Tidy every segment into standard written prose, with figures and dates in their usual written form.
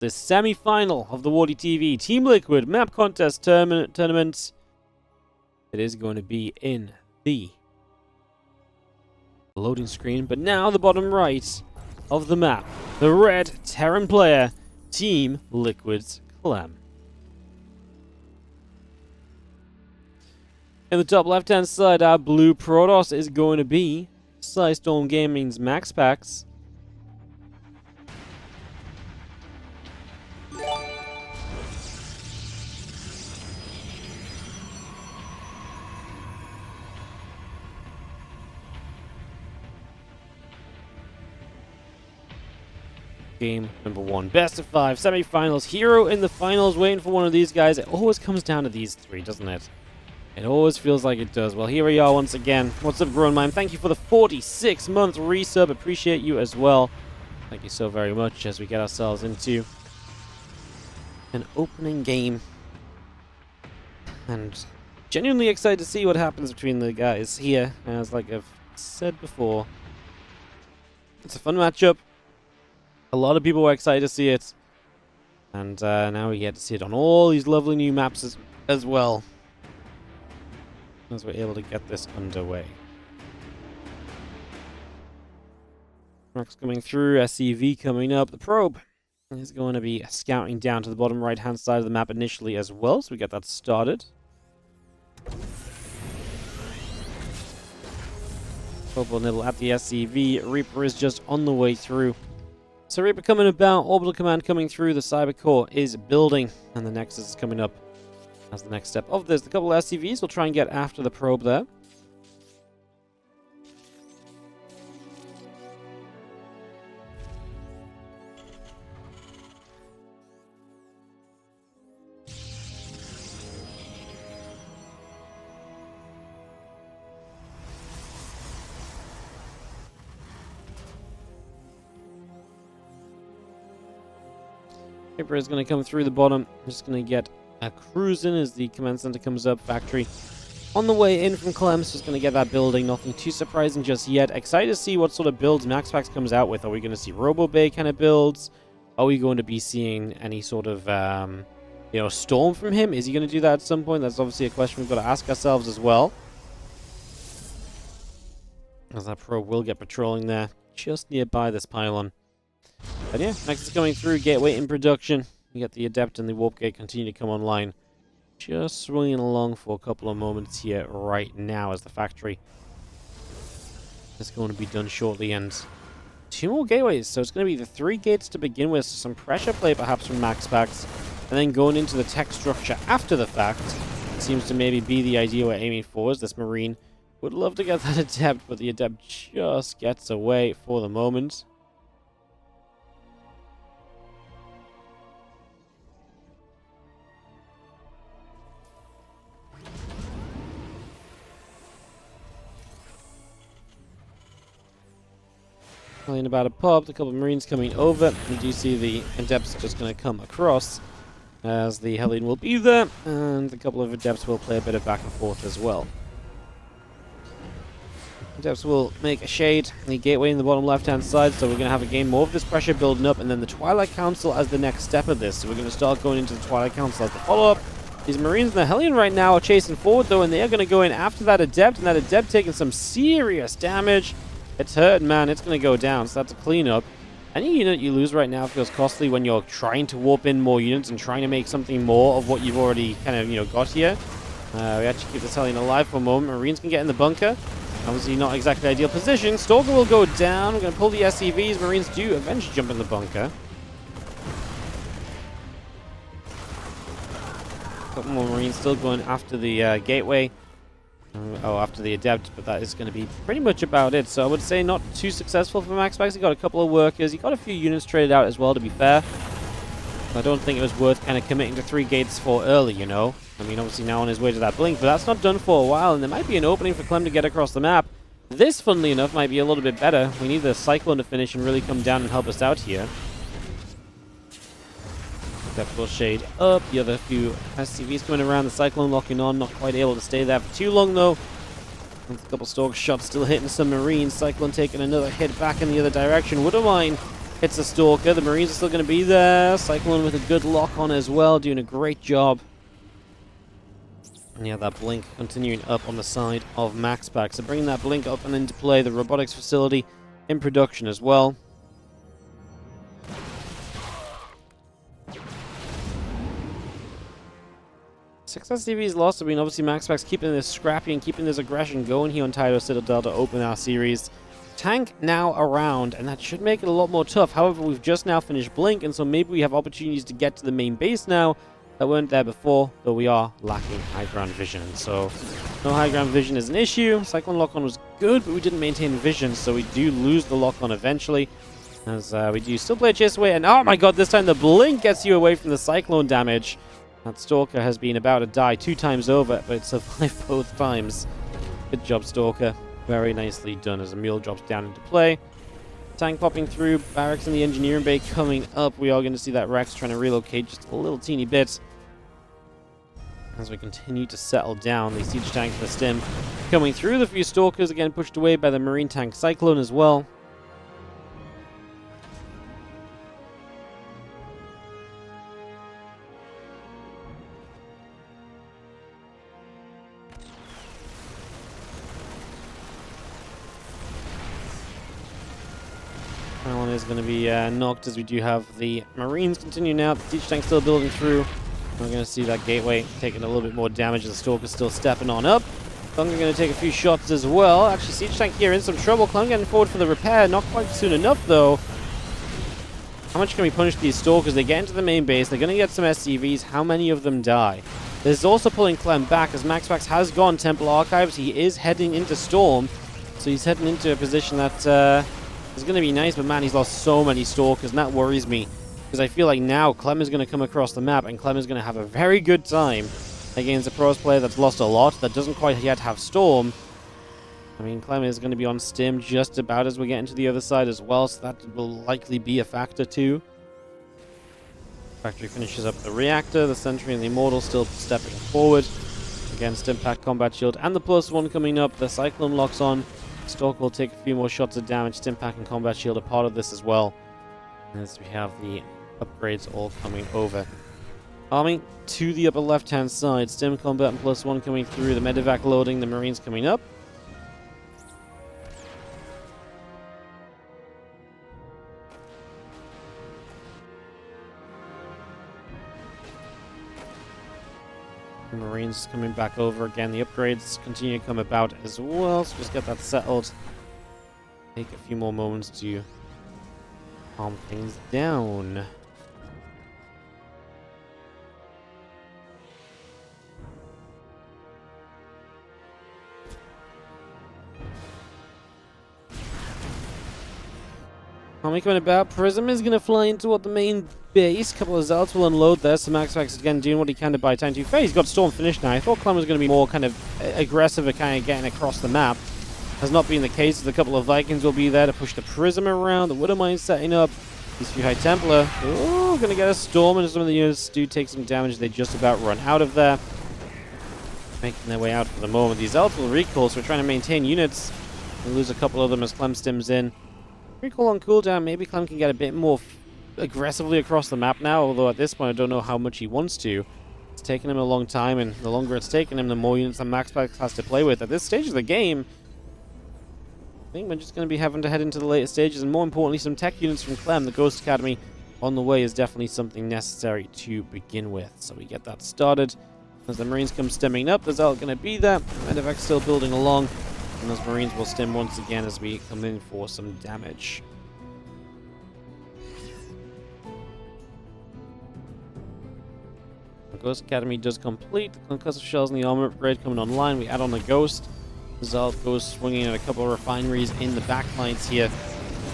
the semi-final of the WardiTV Team Liquid map contest tournament. It is going to be in the loading screen, but now the bottom right of the map, the red Terran player, Team Liquid's Clem. In the top left-hand side, our blue Protoss is going to be Storm Gaming's MaxPax. Game number 1. Best of 5, semi-finals, hero in the finals, waiting for one of these guys. It always comes down to these three, doesn't it? It always feels like it does. Well, here we are once again. What's up, Grown Mime? Thank you for the 46-month resub. Appreciate you as well. Thank you so very much as we get ourselves into an opening game. And genuinely excited to see what happens between the guys here. As like I've said before, it's a fun matchup. A lot of people were excited to see it. And now we get to see it on all these lovely new maps as well. As we're able to get this underway. Trucks coming through, SEV coming up. The probe is going to be scouting down to the bottom right-hand side of the map initially as well, so we get that started. Probe will nibble at the SEV. Reaper is just on the way through. So Reaper coming about, Orbital Command coming through, the Cyber Core is building, and the Nexus is coming up as the next step of this. A couple of SCVs will try and get after the probe there. Reaper is going to come through the bottom. Just going to get a cruise in as the command center comes up. Factory on the way in from Clem's just going to get that building. Nothing too surprising just yet. Excited to see what sort of builds MaxPax comes out with. Are we going to see Robo Bay kind of builds? Are we going to be seeing any sort of storm from him? Is he going to do that at some point? That's obviously a question we've got to ask ourselves as well. As that probe will get patrolling there just nearby this pylon. And yeah, next is coming through. Gateway in production. You get the Adept and the Warp Gate continue to come online. Just swinging along for a couple of moments here right now as the factory is going to be done shortly. And 2 more gateways. So it's going to be the 3 gates to begin with. So some pressure play perhaps from MaxPax. And then going into the tech structure after the fact. It seems to maybe be the idea we're aiming for. As this Marine would love to get that Adept, but the Adept just gets away for the moment. About a pub, a couple of Marines coming over. You do see the Adepts just going to come across as the Hellion will be there, and a couple of Adepts will play a bit of back and forth as well. Adepts will make a shade, the gateway in the bottom left hand side, so we're going to have again more of this pressure building up, and then the Twilight Council as the next step of this. So we're going to start going into the Twilight Council as the follow-up. These Marines and the Hellion right now are chasing forward though, and they are going to go in after that Adept, and that Adept taking some serious damage. It's hurt, man. It's going to go down, so that's a cleanup. Any unit you lose right now feels costly when you're trying to warp in more units and trying to make something more of what you've already kind of, got here. We actually keep this Hellion alive for a moment. Marines can get in the bunker. Obviously not exactly ideal position. Stalker will go down. We're going to pull the SCVs. Marines do eventually jump in the bunker. A couple more Marines still going after the gateway. After the Adept, but that is going to be pretty much about it. So I would say not too successful for MaxPax. He got a couple of workers. He got a few units traded out as well, to be fair. I don't think it was worth kind of committing to 3 gates for early, I mean, obviously now on his way to that blink, but that's not done for a while, and there might be an opening for Clem to get across the map. This, funnily enough, might be a little bit better. We need the Cyclone to finish and really come down and help us out here. That will shade up. The other few SCVs coming around. The Cyclone locking on. Not quite able to stay there for too long, though. A couple Stalker shots still hitting some Marines. Cyclone taking another hit back in the other direction. Wouldn't mind Hits the Stalker. The Marines are still going to be there. Cyclone with a good lock on as well, doing a great job. And yeah, that blink continuing up on the side of MaxPax. So bringing that blink up and into play. The robotics facility in production as well. Success TV's lost. I mean, obviously MaxPax keeping this scrappy and keeping this aggression going here on Tyler Citadel to open our series. Tank now around, and that should make it a lot more tough. However, we've just now finished Blink, and so maybe we have opportunities to get to the main base now that weren't there before, though we are lacking high ground vision. So no high ground vision is an issue. Cyclone lock-on was good, but we didn't maintain vision, so we do lose the lock-on eventually. As we do still play chase away, and oh my god, this time the Blink gets you away from the Cyclone damage. That Stalker has been about to die 2 times over, but it survived both times. Good job, Stalker. Very nicely done as a mule drops down into play. Tank popping through, barracks in the engineering bay coming up. We are going to see that Rex trying to relocate just a little teeny bit. As we continue to settle down, the siege tank and the stim coming through. The few Stalkers again pushed away by the Marine tank Cyclone as well. That one is going to be knocked as we do have the Marines continue now. The siege tank still building through. We're going to see that gateway taking a little bit more damage. The Stalker's still stepping on up. Thunder going to take a few shots as well. Actually, siege tank here in some trouble. Clem getting forward for the repair. Not quite soon enough, though. How much can we punish these Stalkers? They get into the main base. They're going to get some SCVs. How many of them die? There's also pulling Clem back as MaxPax has gone Temple Archives. He is heading into Storm. So he's heading into a position that is going to be nice, but man, he's lost so many Stalkers, and that worries me. Because I feel like now Clem is going to come across the map, and Clem is going to have a very good time against a pros player that's lost a lot, that doesn't quite yet have Storm. I mean, Clem is going to be on Stim just about as we get into the other side as well, so that will likely be a factor too. Factory finishes up the reactor, the Sentry and the Immortal still stepping forward against Impact Combat Shield, and the +1 coming up. The Cyclone locks on. Stalker will take a few more shots of damage. Stimpack and Combat Shield are part of this as well. As we have the upgrades all coming over. Army to the upper left-hand side. Stim Combat and +1 coming through. The Medivac loading. The Marines coming up. The Marines coming back over again. The upgrades continue to come about as well. So just get that settled. Take a few more moments to calm things down. Army coming about. Prism is going to fly into what the main base. Couple of Zealots will unload there. So MaxPax is again doing what he can to buy time to fair. He's got Storm finished now. I thought Clem was going to be more kind of aggressive and kind of getting across the map. Has not been the case. A couple of Vikings will be there to push the Prism around. The Widowmine setting up. These few High Templar. Oh, going to get a Storm, and some of the units do take some damage. They just about run out of there. Making their way out for the moment. These Zealots will recall, so we're trying to maintain units. We'll lose a couple of them as Clem stims in. Recall on cooldown. Maybe Clem can get a bit more aggressively across the map now, although at this point I don't know how much he wants to. It's taken him a long time, and the longer it's taken him, the more units that MaxPax has to play with. At this stage of the game, I think we're just going to be having to head into the later stages, and more importantly, some tech units from Clem. The Ghost Academy on the way is definitely something necessary to begin with. So we get that started. As the Marines come stemming up, the Zealot going to be there. Medivac still building along. And those Marines will stem once again as we come in for some damage. The Ghost Academy does complete. The concussive shells and the armor upgrade coming online. We add on the Ghost. The Zealot goes swinging at a couple of refineries in the backlines here.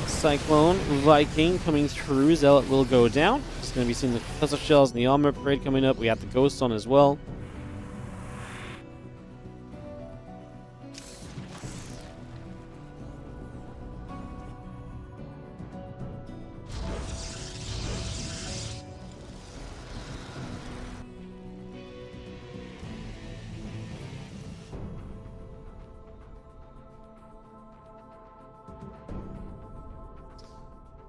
Cyclone, Viking coming through. Zealot will go down. Just going to be seeing the concussive shells and the armor upgrade coming up. We have the Ghost on as well.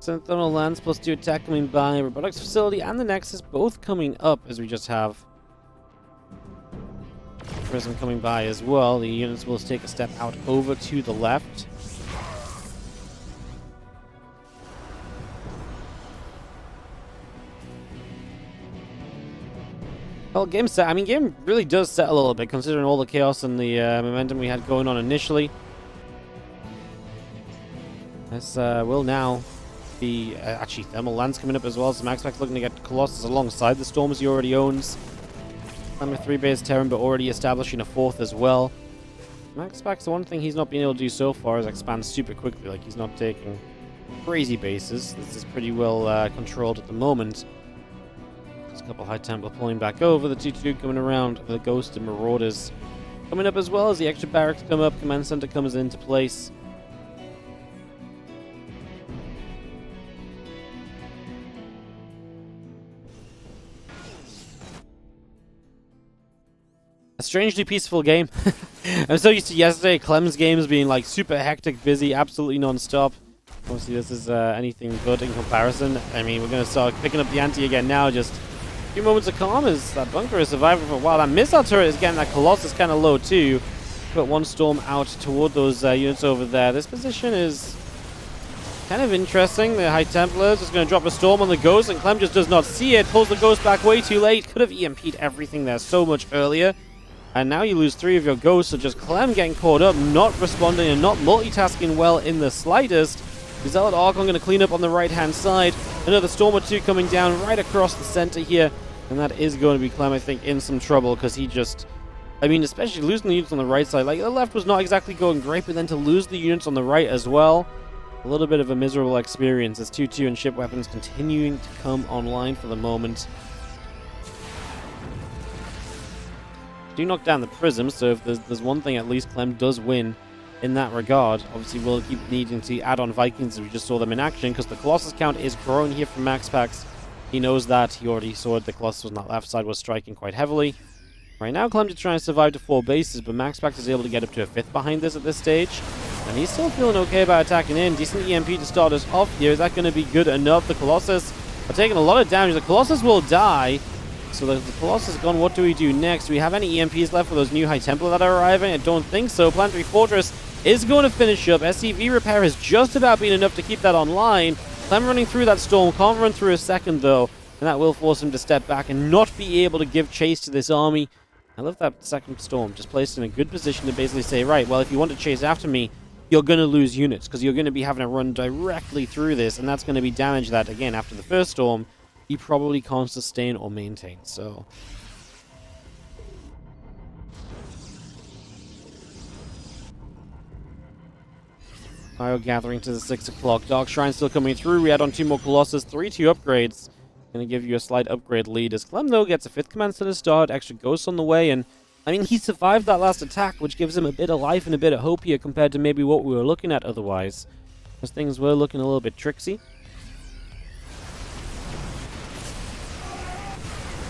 Thermal Lance plus 2 attack coming by. Robotics Facility and the Nexus both coming up as we just have Prism coming by as well. The units will take a step out over to the left. Well, game set. I mean, game really does set a little bit considering all the chaos and the momentum we had going on initially. This will now be actually Thermal Lance coming up as well. So MaxPax looking to get Colossus alongside the Storms he already owns. I'm a 3-base Terran, but already establishing a 4th as well. MaxPax, the one thing he's not been able to do so far is expand super quickly. Like, he's not taking crazy bases. This is pretty well controlled at the moment. There's a couple High Templar pulling back over. The 2-2 coming around. The Ghost and Marauders coming up as well as the extra barracks come up. Command Center comes into place. A strangely peaceful game. I'm so used to yesterday Clem's games being like super hectic, busy, absolutely non-stop. Obviously this is anything but in comparison. I mean, we're going to start picking up the ante again now. Just a few moments of calm as that bunker is surviving for a while. That missile turret is getting that Colossus kind of low too. Put one Storm out toward those units over there. This position is kind of interesting. The High Templars just going to drop a Storm on the Ghost, and Clem just does not see it. Pulls the Ghost back way too late. Could have EMP'd everything there so much earlier. And now you lose 3 of your Ghosts, so just Clem getting caught up, not responding and not multitasking well in the slightest. The Zealot Archon going to clean up on the right-hand side. Another Storm or 2 coming down right across the center here. And that is going to be Clem, I think, in some trouble, because he just... I mean, especially losing the units on the right side. Like, the left was not exactly going great, but then to lose the units on the right as well, a little bit of a miserable experience as 2-2 and ship weapons continuing to come online for the moment. Do knock down the Prism, so if there's one thing at least Clem does win in that regard. Obviously we'll keep needing to add on Vikings as we just saw them in action, because the Colossus count is growing here from MaxPax. He knows that. He already saw the Colossus on that left side was striking quite heavily. Right now Clem to try and survive to 4 bases, but MaxPax is able to get up to a 5th behind this at this stage. And he's still feeling okay about attacking in. Decent EMP to start us off here. Is that going to be good enough? The Colossus are taking a lot of damage. The Colossus will die. So the Colossus is gone. What do we do next? Do we have any EMPs left for those new High Templar that are arriving? I don't think so. Planetary Fortress is going to finish up. SCV repair has just about been enough to keep that online. Clem running through that Storm. Can't run through a second, though. And that will force him to step back and not be able to give chase to this army. I love that second Storm. Just placed in a good position to basically say, right, well, if you want to chase after me, you're going to lose units, because you're going to be having to run directly through this. And that's going to be damage that, again, after the first Storm, he probably can't sustain or maintain, so... Fire gathering to the 6 o'clock. Dark Shrine still coming through. We add on 2 more Colossus. 3-2 upgrades. Gonna give you a slight upgrade lead. As Clem, though, gets a 5th command center start. Extra Ghosts on the way, and... I mean, he survived that last attack, which gives him a bit of life and a bit of hope here compared to maybe what we were looking at otherwise. Because things were looking a little bit tricksy.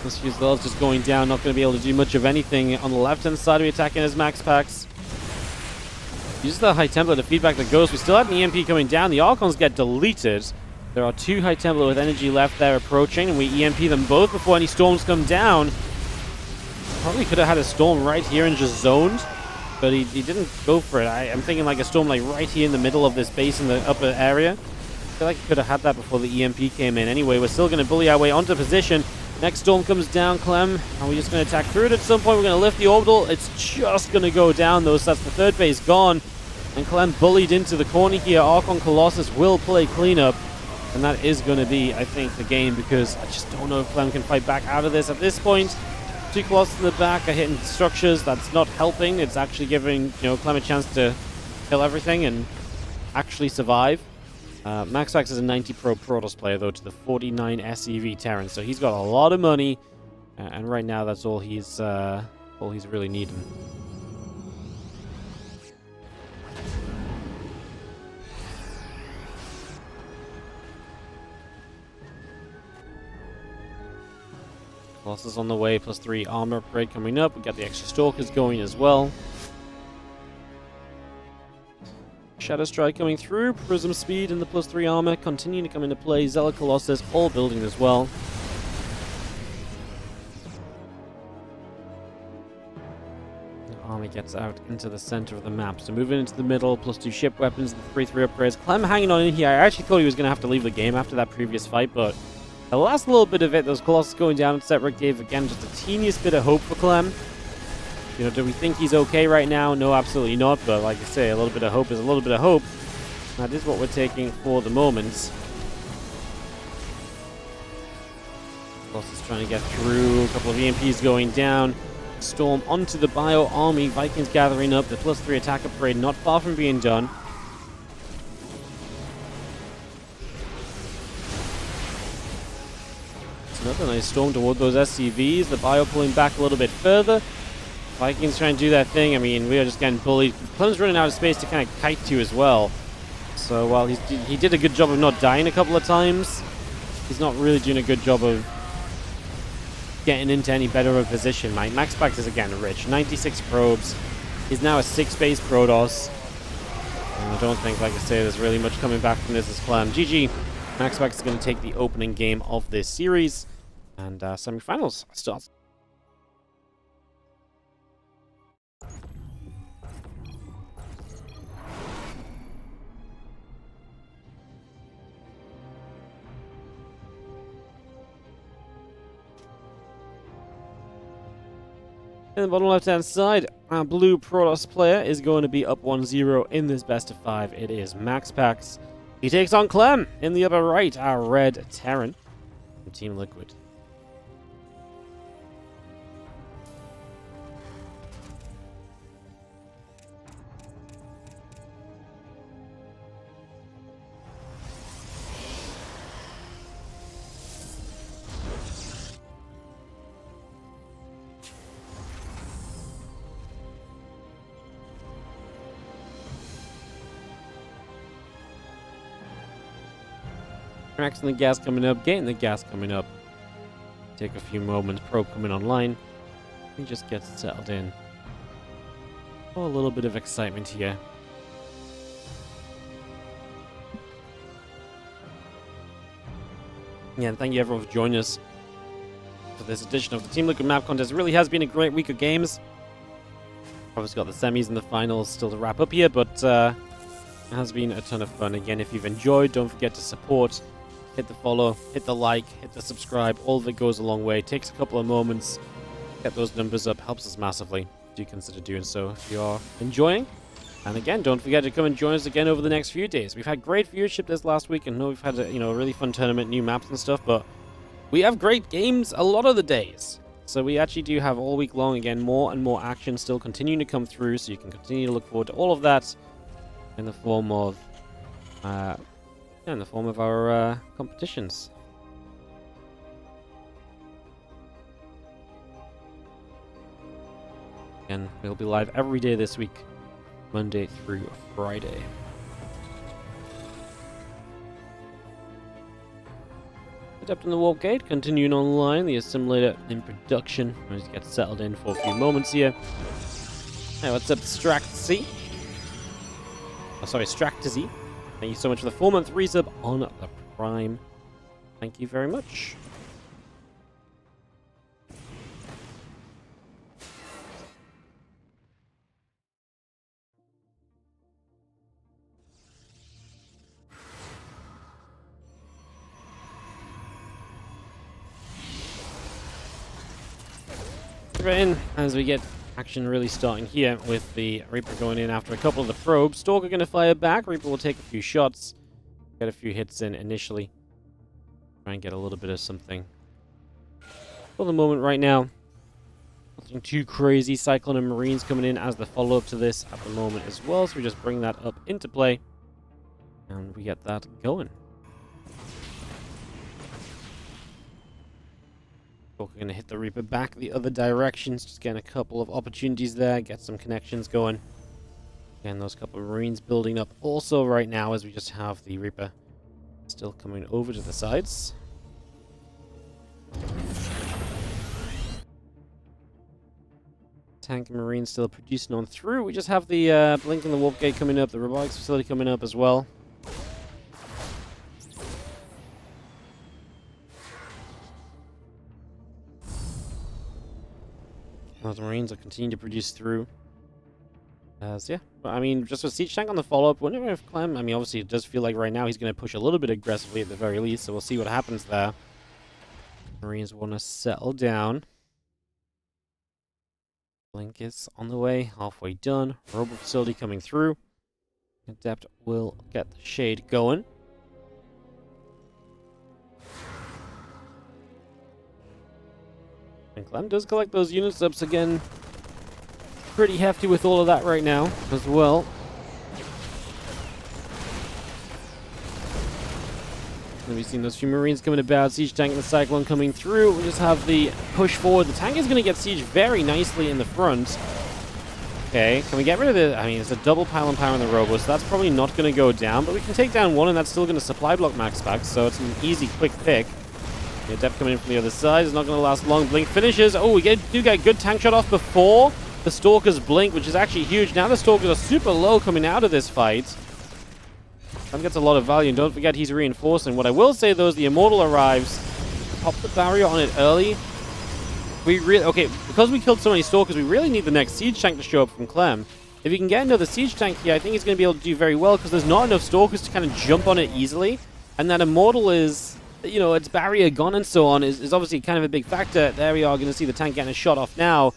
This Fusel is just going down, not going to be able to do much of anything. On the left-hand side, we attacking as MaxPax. Uses the High Templar to feed back the Ghost. We still have an EMP coming down. The Archons get deleted. There are 2 High Templar with energy left there approaching, and we EMP them both before any Storms come down. Probably could have had a Storm right here and just zoned, but he didn't go for it. I'm thinking like a Storm like right here in the middle of this base in the upper area. I feel like he could have had that before the EMP came in. Anyway, we're still going to bully our way onto position. Next Storm comes down, Clem. Are we just going to attack through it at some point? We're going to lift the orbital. It's just going to go down, though, so that's the 3rd base gone. And Clem bullied into the corner here. Archon Colossus will play cleanup. And that is going to be, I think, the game, because I just don't know if Clem can fight back out of this at this point. 2 Colossus in the back are hitting structures. That's not helping. It's actually giving, Clem a chance to kill everything and actually survive. MaxPax is a 90 Pro Protoss player, though, to the 49 SEV Terran, so he's got a lot of money, and right now that's all he's really needing. Colossus on the way, +3 armor upgrade coming up. We got the extra Stalkers going as well. Shadow Strike coming through. Prism Speed and the +3 armor continuing to come into play. Zealot Colossus all building as well. Army gets out into the center of the map. So moving into the middle, +2 ship weapons, the 3/3 upgrades. Clem hanging on in here. I actually thought he was going to have to leave the game after that previous fight, but the last little bit of it, those Colossus going down, etc., gave again just a teeniest bit of hope for Clem. You know, do we think he's okay right now? No, absolutely not. But like I say, a little bit of hope is a little bit of hope. That is what we're taking for the moment. Colossus trying to get through. A couple of EMPs going down. Storm onto the Bio Army. Vikings gathering up. The +3 attack upgrade not far from being done. It's another nice storm toward those SCVs. The Bio pulling back a little bit further. Vikings trying to do that thing. I mean, we are just getting bullied. Clem's running out of space to kind of kite to as well. So while he did a good job of not dying a couple of times, he's not really doing a good job of getting into any better of a position. My MaxPax is again rich. 96 probes. He's now a 6-base Protoss. And I don't think, like I say, there's really much coming back from this as Clem. GG. MaxPax is going to take the opening game of this series. And semifinals starts. In the bottom left-hand side, our blue Protoss player is going to be up 1-0 in this best of 5. It is MaxPax. He takes on Clem in the upper right, our red Terran from Team Liquid. Maxing the gas coming up, getting the gas coming up. Take a few moments, probe coming online. He just gets settled in. Oh, a little bit of excitement here. Yeah, and thank you everyone for joining us for this edition of the Team Liquid Map Contest. It really has been a great week of games. Obviously got the semis and the finals still to wrap up here, but it has been a ton of fun. Again, if you've enjoyed, don't forget to support. Hit the follow, hit the like, hit the subscribe. All of it goes a long way. It takes a couple of moments. Get those numbers up. Helps us massively. Do consider doing so if you are enjoying. And again, don't forget to come and join us again over the next few days. We've had great viewership this last week, and I know we've had a really fun tournament, new maps and stuff, but we have great games a lot of the days. So we actually do have all week long, again, more and more action still continuing to come through, so you can continue to look forward to all of that in the form of our competitions. Again, we'll be live every day this week, Monday through Friday. Adept in the Warp Gate, continuing online, the assimilator in production. We'll just get settled in for a few moments here. Hey, what's up, Stractzy? Oh, sorry, Stractzy. Thank you so much for the 4-month resub on the Prime. Thank you very much. Right in as we get action really starting here with the Reaper going in after a couple of the probes. Stalker going to fire back. Reaper will take a few shots. Get a few hits in initially. Try and get a little bit of something. For the moment right now, nothing too crazy. Cyclone and Marines coming in as the follow-up to this at the moment as well. So we just bring that up into play. And we get that going. We're going to hit the Reaper back the other directions. Just getting a couple of opportunities there. Get some connections going. Again, those couple of Marines building up also right now as we just have the Reaper still coming over to the sides. Tank and Marine still producing on through. We just have the Blink and the Warp Gate coming up, the Robotics Facility coming up as well. Those Marines will continue to produce through. So yeah, but I mean, just with Siege Tank on the follow-up, wondering if Clem, I mean, obviously it does feel like right now he's going to push a little bit aggressively at the very least, so we'll see what happens there. Marines want to settle down. Blink is on the way, halfway done. Robo Facility coming through. Adept will get the shade going. And Clem does collect those unit subs again. Pretty hefty with all of that right now as well. And we've seen those few Marines coming about. Siege Tank and the Cyclone coming through. We just have the push forward. The tank is going to get sieged very nicely in the front. Okay, can we get rid of the... I mean, it's a double pylon power in the Robo, so that's probably not going to go down. But we can take down one, and that's still going to supply block MaxPax, so it's an easy, quick pick. The Adept coming in from the other side. It's not going to last long. Blink finishes. Oh, we do get a good tank shot off before the Stalkers blink, which is actually huge. Now the Stalkers are super low coming out of this fight. Clem gets a lot of value, and don't forget he's reinforcing. What I will say, though, is the Immortal arrives. Pop the barrier on it early. We really... Okay, because we killed so many Stalkers, we really need the next Siege Tank to show up from Clem. If you can get another Siege Tank here, I think he's going to be able to do very well, because there's not enough Stalkers to kind of jump on it easily. And that Immortal is... You know, its barrier gone and so on is obviously kind of a big factor. There we are, going to see the tank getting a shot off now.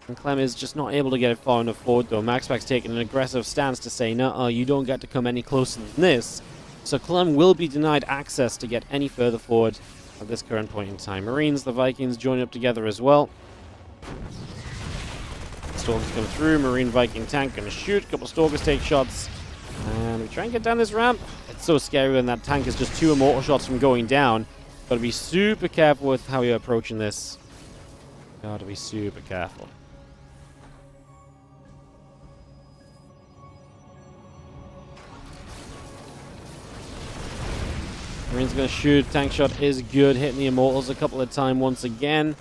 And Clem is just not able to get it far enough forward, though. MaxPax taking an aggressive stance to say, no, you don't get to come any closer than this. So Clem will be denied access to get any further forward at this current point in time. Marines, the Vikings joining up together as well. Storms come through. Marine Viking tank going to shoot. A couple of Stalkers take shots. And we try and get down this ramp. It's so scary when that tank is just 2 Immortal shots from going down. Got to be super careful with how you're approaching this. Got to be super careful. Marine's going to shoot. Tank shot is good. Hitting the Immortals a couple of times once again.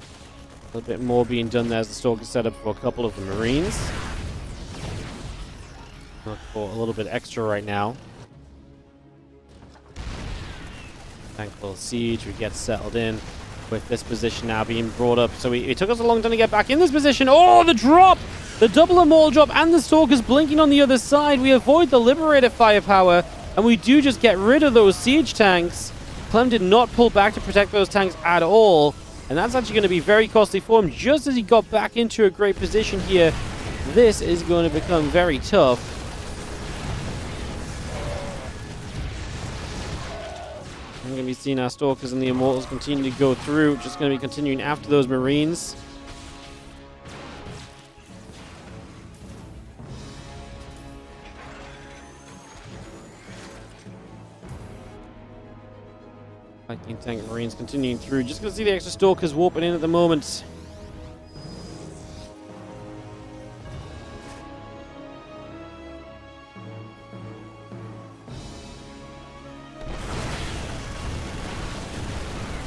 A little bit more being done there as the Stalker set up for a couple of the Marines. Look for a little bit extra right now. Tank will siege. We get settled in with this position now being brought up. So it took us a long time to get back in this position. Oh, the drop! The double Immortal drop and the Stalkers blinking on the other side. We avoid the Liberator firepower. And we do just get rid of those siege tanks. Clem did not pull back to protect those tanks at all. And that's actually going to be very costly for him. Just as he got back into a great position here, this is going to become very tough. I'm going to be seeing our Stalkers and the Immortals continue to go through. Just going to be continuing after those Marines. Viking tank Marines continuing through. Just going to see the extra Stalkers warping in at the moment.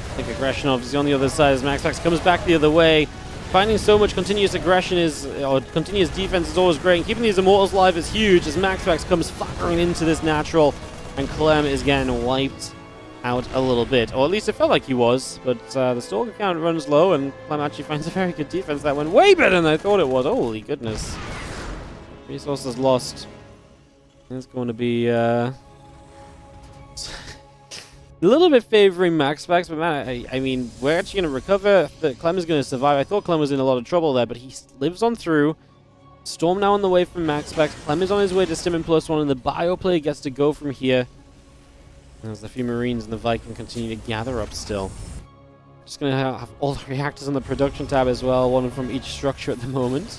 I think aggression obviously on the other side as MaxPax comes back the other way. Finding so much continuous aggression or continuous defense is always great. And keeping these Immortals alive is huge as MaxPax comes firing into this natural. And Clem is getting wiped out a little bit, or at least it felt like he was, but the Stalker count runs low, and Clem actually finds a very good defense that went way better than I thought it was. Holy goodness. Resources lost. It's going to be a little bit favoring MaxPax, but man, I mean, we're actually going to recover. Clem is going to survive. I thought Clem was in a lot of trouble there, but he lives on through. Storm now on the way from MaxPax. Clem is on his way to Stimmin +1, and the Bioplay gets to go from here. As the few Marines and the Viking continue to gather up still. Just going to have all the reactors on the production tab as well, one from each structure at the moment.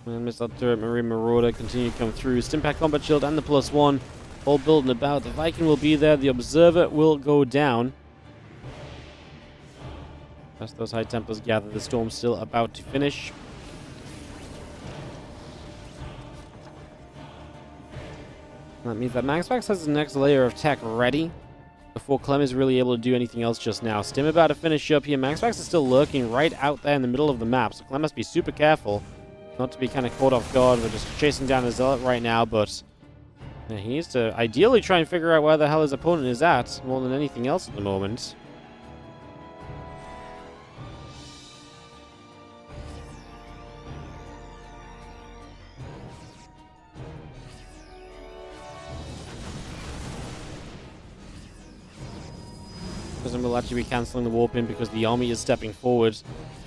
And Missile Turret, Marine Marauder continue to come through. Stimpack Combat Shield and the +1 all building about. The Viking will be there. The Observer will go down. As those High Templars gather, the storm's still about to finish. That means that MaxPax has the next layer of tech ready before Clem is really able to do anything else just now. Stim about to finish up here. MaxPax is still lurking right out there in the middle of the map, so Clem must be super careful not to be kind of caught off guard. We're just chasing down a Zealot right now, but yeah, he needs to ideally try and figure out where the hell his opponent is at more than anything else at the moment. Will actually be cancelling the warp in because the army is stepping forward.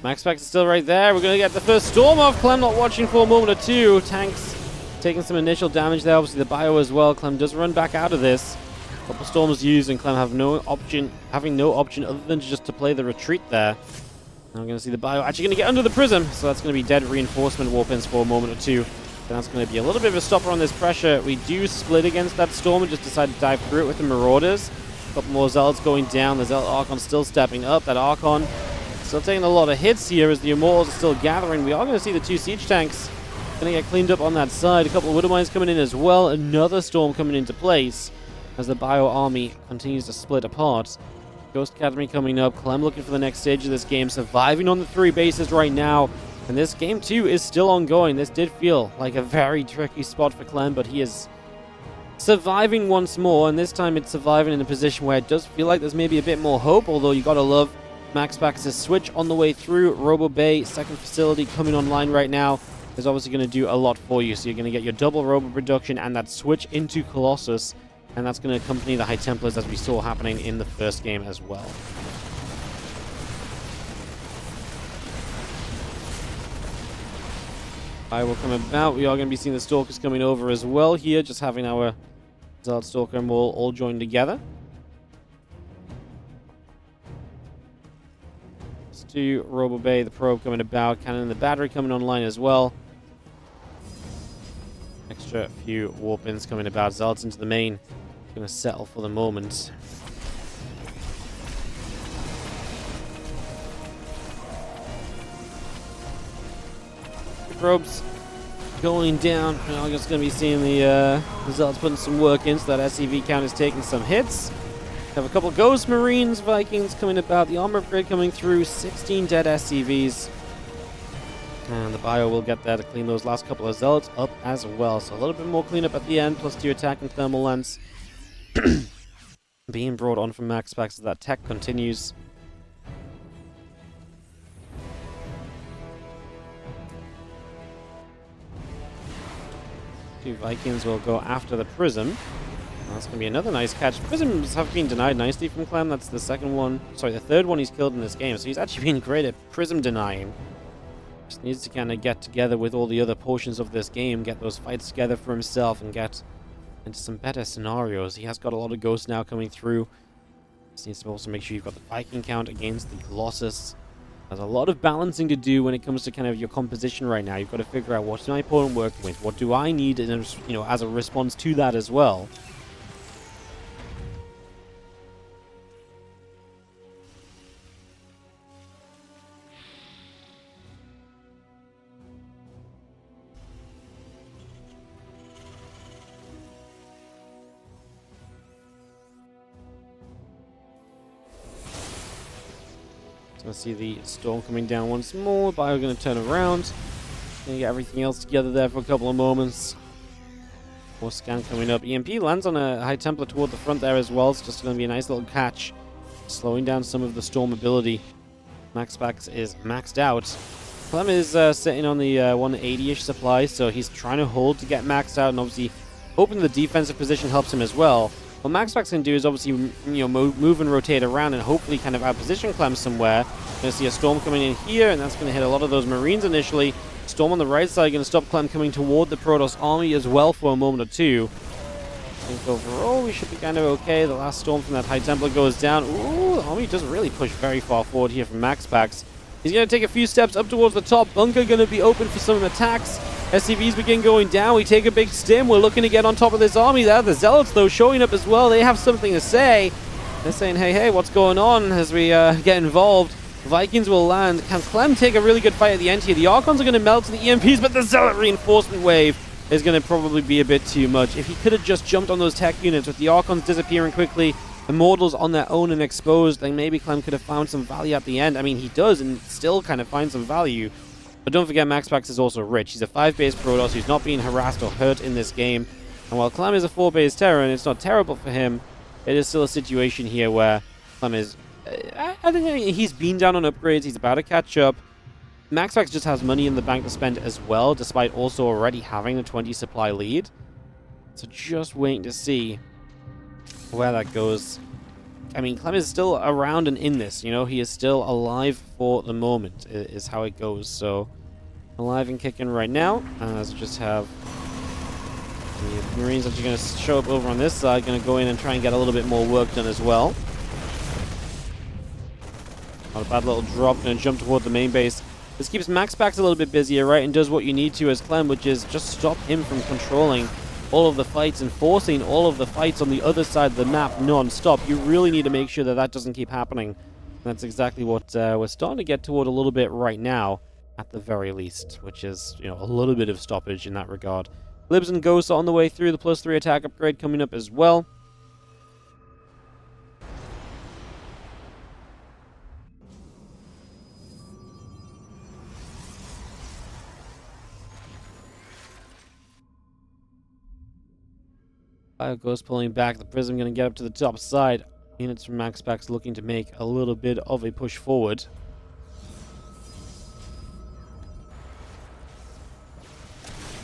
MaxPax is still right there. We're going to get the first storm off. Clem not watching for a moment or two. Tanks taking some initial damage there. Obviously the bio as well. Clem does run back out of this. A couple storms used and Clem having no option other than just to play the retreat there. Now we're going to see the bio actually going to get under the prism. So that's going to be dead reinforcement warp ins for a moment or two. And that's going to be a little bit of a stopper on this pressure. We do split against that storm and just decide to dive through it with the Marauders. A couple more Zealots going down. The Zealot Archon still stepping up. That Archon still taking a lot of hits here as the Immortals are still gathering. We are going to see the 2 siege tanks going to get cleaned up on that side. A couple of Widowmines coming in as well. Another storm coming into place as the Bio army continues to split apart. Ghost Academy coming up. Clem looking for the next stage of this game. Surviving on the 3 bases right now. And this game too is still ongoing. This did feel like a very tricky spot for Clem, but he is surviving once more, and this time it's surviving in a position where it does feel like there's maybe a bit more hope, although you gotta love MaxPax's switch on the way through. Robo Bay, second facility coming online right now, is obviously going to do a lot for you. So you're going to get your double Robo production and that switch into Colossus, and that's going to accompany the High Templars as we saw happening in the first game as well. I will come about. We are going to be seeing the Stalkers coming over as well here, just having our Zealot Stalker and Maul all joined together. Let's do Robo Bay, the probe coming about, Cannon and the battery coming online as well. Extra few warp-ins coming about. Zealots into the main. Going to settle for the moment. Probes going down. I'm just going to be seeing the Zealots putting some work in, so that SCV count is taking some hits. Have a couple Ghost Marines, Vikings coming about. The armor upgrade coming through. 16 dead SCVs. And the bio will get there to clean those last couple of Zealots up as well. So a little bit more cleanup at the end, plus 2 attack and thermal lens being brought on from MaxPax as that tech continues. Two Vikings will go after the Prism. That's going to be another nice catch. Prisms have been denied nicely from Clem. That's the second one. Sorry, the third one he's killed in this game. So he's actually been great at Prism denying. Just needs to kind of get together with all the other portions of this game, get those fights together for himself, and get into some better scenarios. He has got a lot of Ghosts now coming through. Just needs to also make sure you've got the Viking count against the Colossus. There's a lot of balancing to do when it comes to kind of your composition right now. You've got to figure out what's my opponent working with, what do I need, and as a response to that as well. Gonna see the storm coming down once more. Bio gonna turn around. Gonna get everything else together there for a couple of moments. More scan coming up. EMP lands on a High Templar toward the front there as well. It's just gonna be a nice little catch, slowing down some of the storm ability. MaxPax is maxed out. Clem is sitting on the 180-ish supply, so he's trying to hold to get maxed out, and obviously hoping the defensive position helps him as well. What MaxPax can do is obviously, move and rotate around and hopefully kind of outposition Clem somewhere. Going to see a storm coming in here, and that's going to hit a lot of those Marines initially. Storm on the right side going to stop Clem coming toward the Protoss army as well for a moment or two. I think overall we should be kind of okay. The last storm from that High Templar goes down. Ooh, the army doesn't really push very far forward here from MaxPax. He's going to take a few steps up towards the top. Bunker going to be open for some attacks. SCVs begin going down. We take a big stim. We're looking to get on top of this army there. The Zealots, though, showing up as well. They have something to say. They're saying, hey, what's going on as we get involved? Vikings will land. Can Clem take a really good fight at the end here? The Archons are going to melt to the EMPs, but the Zealot reinforcement wave is going to probably be a bit too much. If he could have just jumped on those tech units with the Archons disappearing quickly, Immortals on their own and exposed, then maybe Clem could have found some value at the end. I mean, he does and still kind of finds some value. But don't forget, MaxPax is also rich. He's a 5-base Protoss who's not being harassed or hurt in this game. And while Clem is a 4-base Terror, and it's not terrible for him, it is still a situation here where Clem is... I think he's been down on upgrades. He's about to catch up. MaxPax just has money in the bank to spend as well, despite also already having a 20 supply lead. So just waiting to see where that goes. I mean, Clem is still around and in this, you know, he is still alive for the moment, is how it goes. So, alive and kicking right now, as we just have the Marines actually going to show up over on this side, going to go in and try and get a little bit more work done as well. Not a bad little drop, going to jump toward the main base. This keeps MaxPax a little bit busier, right, and does what you need to as Clem, which is just stop him from controlling all of the fights and forcing all of the fights on the other side of the map non-stop. You really need to make sure that that doesn't keep happening. That's exactly what we're starting to get toward a little bit right now, at the very least, which is, you know, a little bit of stoppage in that regard. Libs and Ghosts on the way through, the +3 attack upgrade coming up as well. Ghost pulling back. The Prism going to get up to the top side. Units from MaxPax looking to make a little bit of a push forward.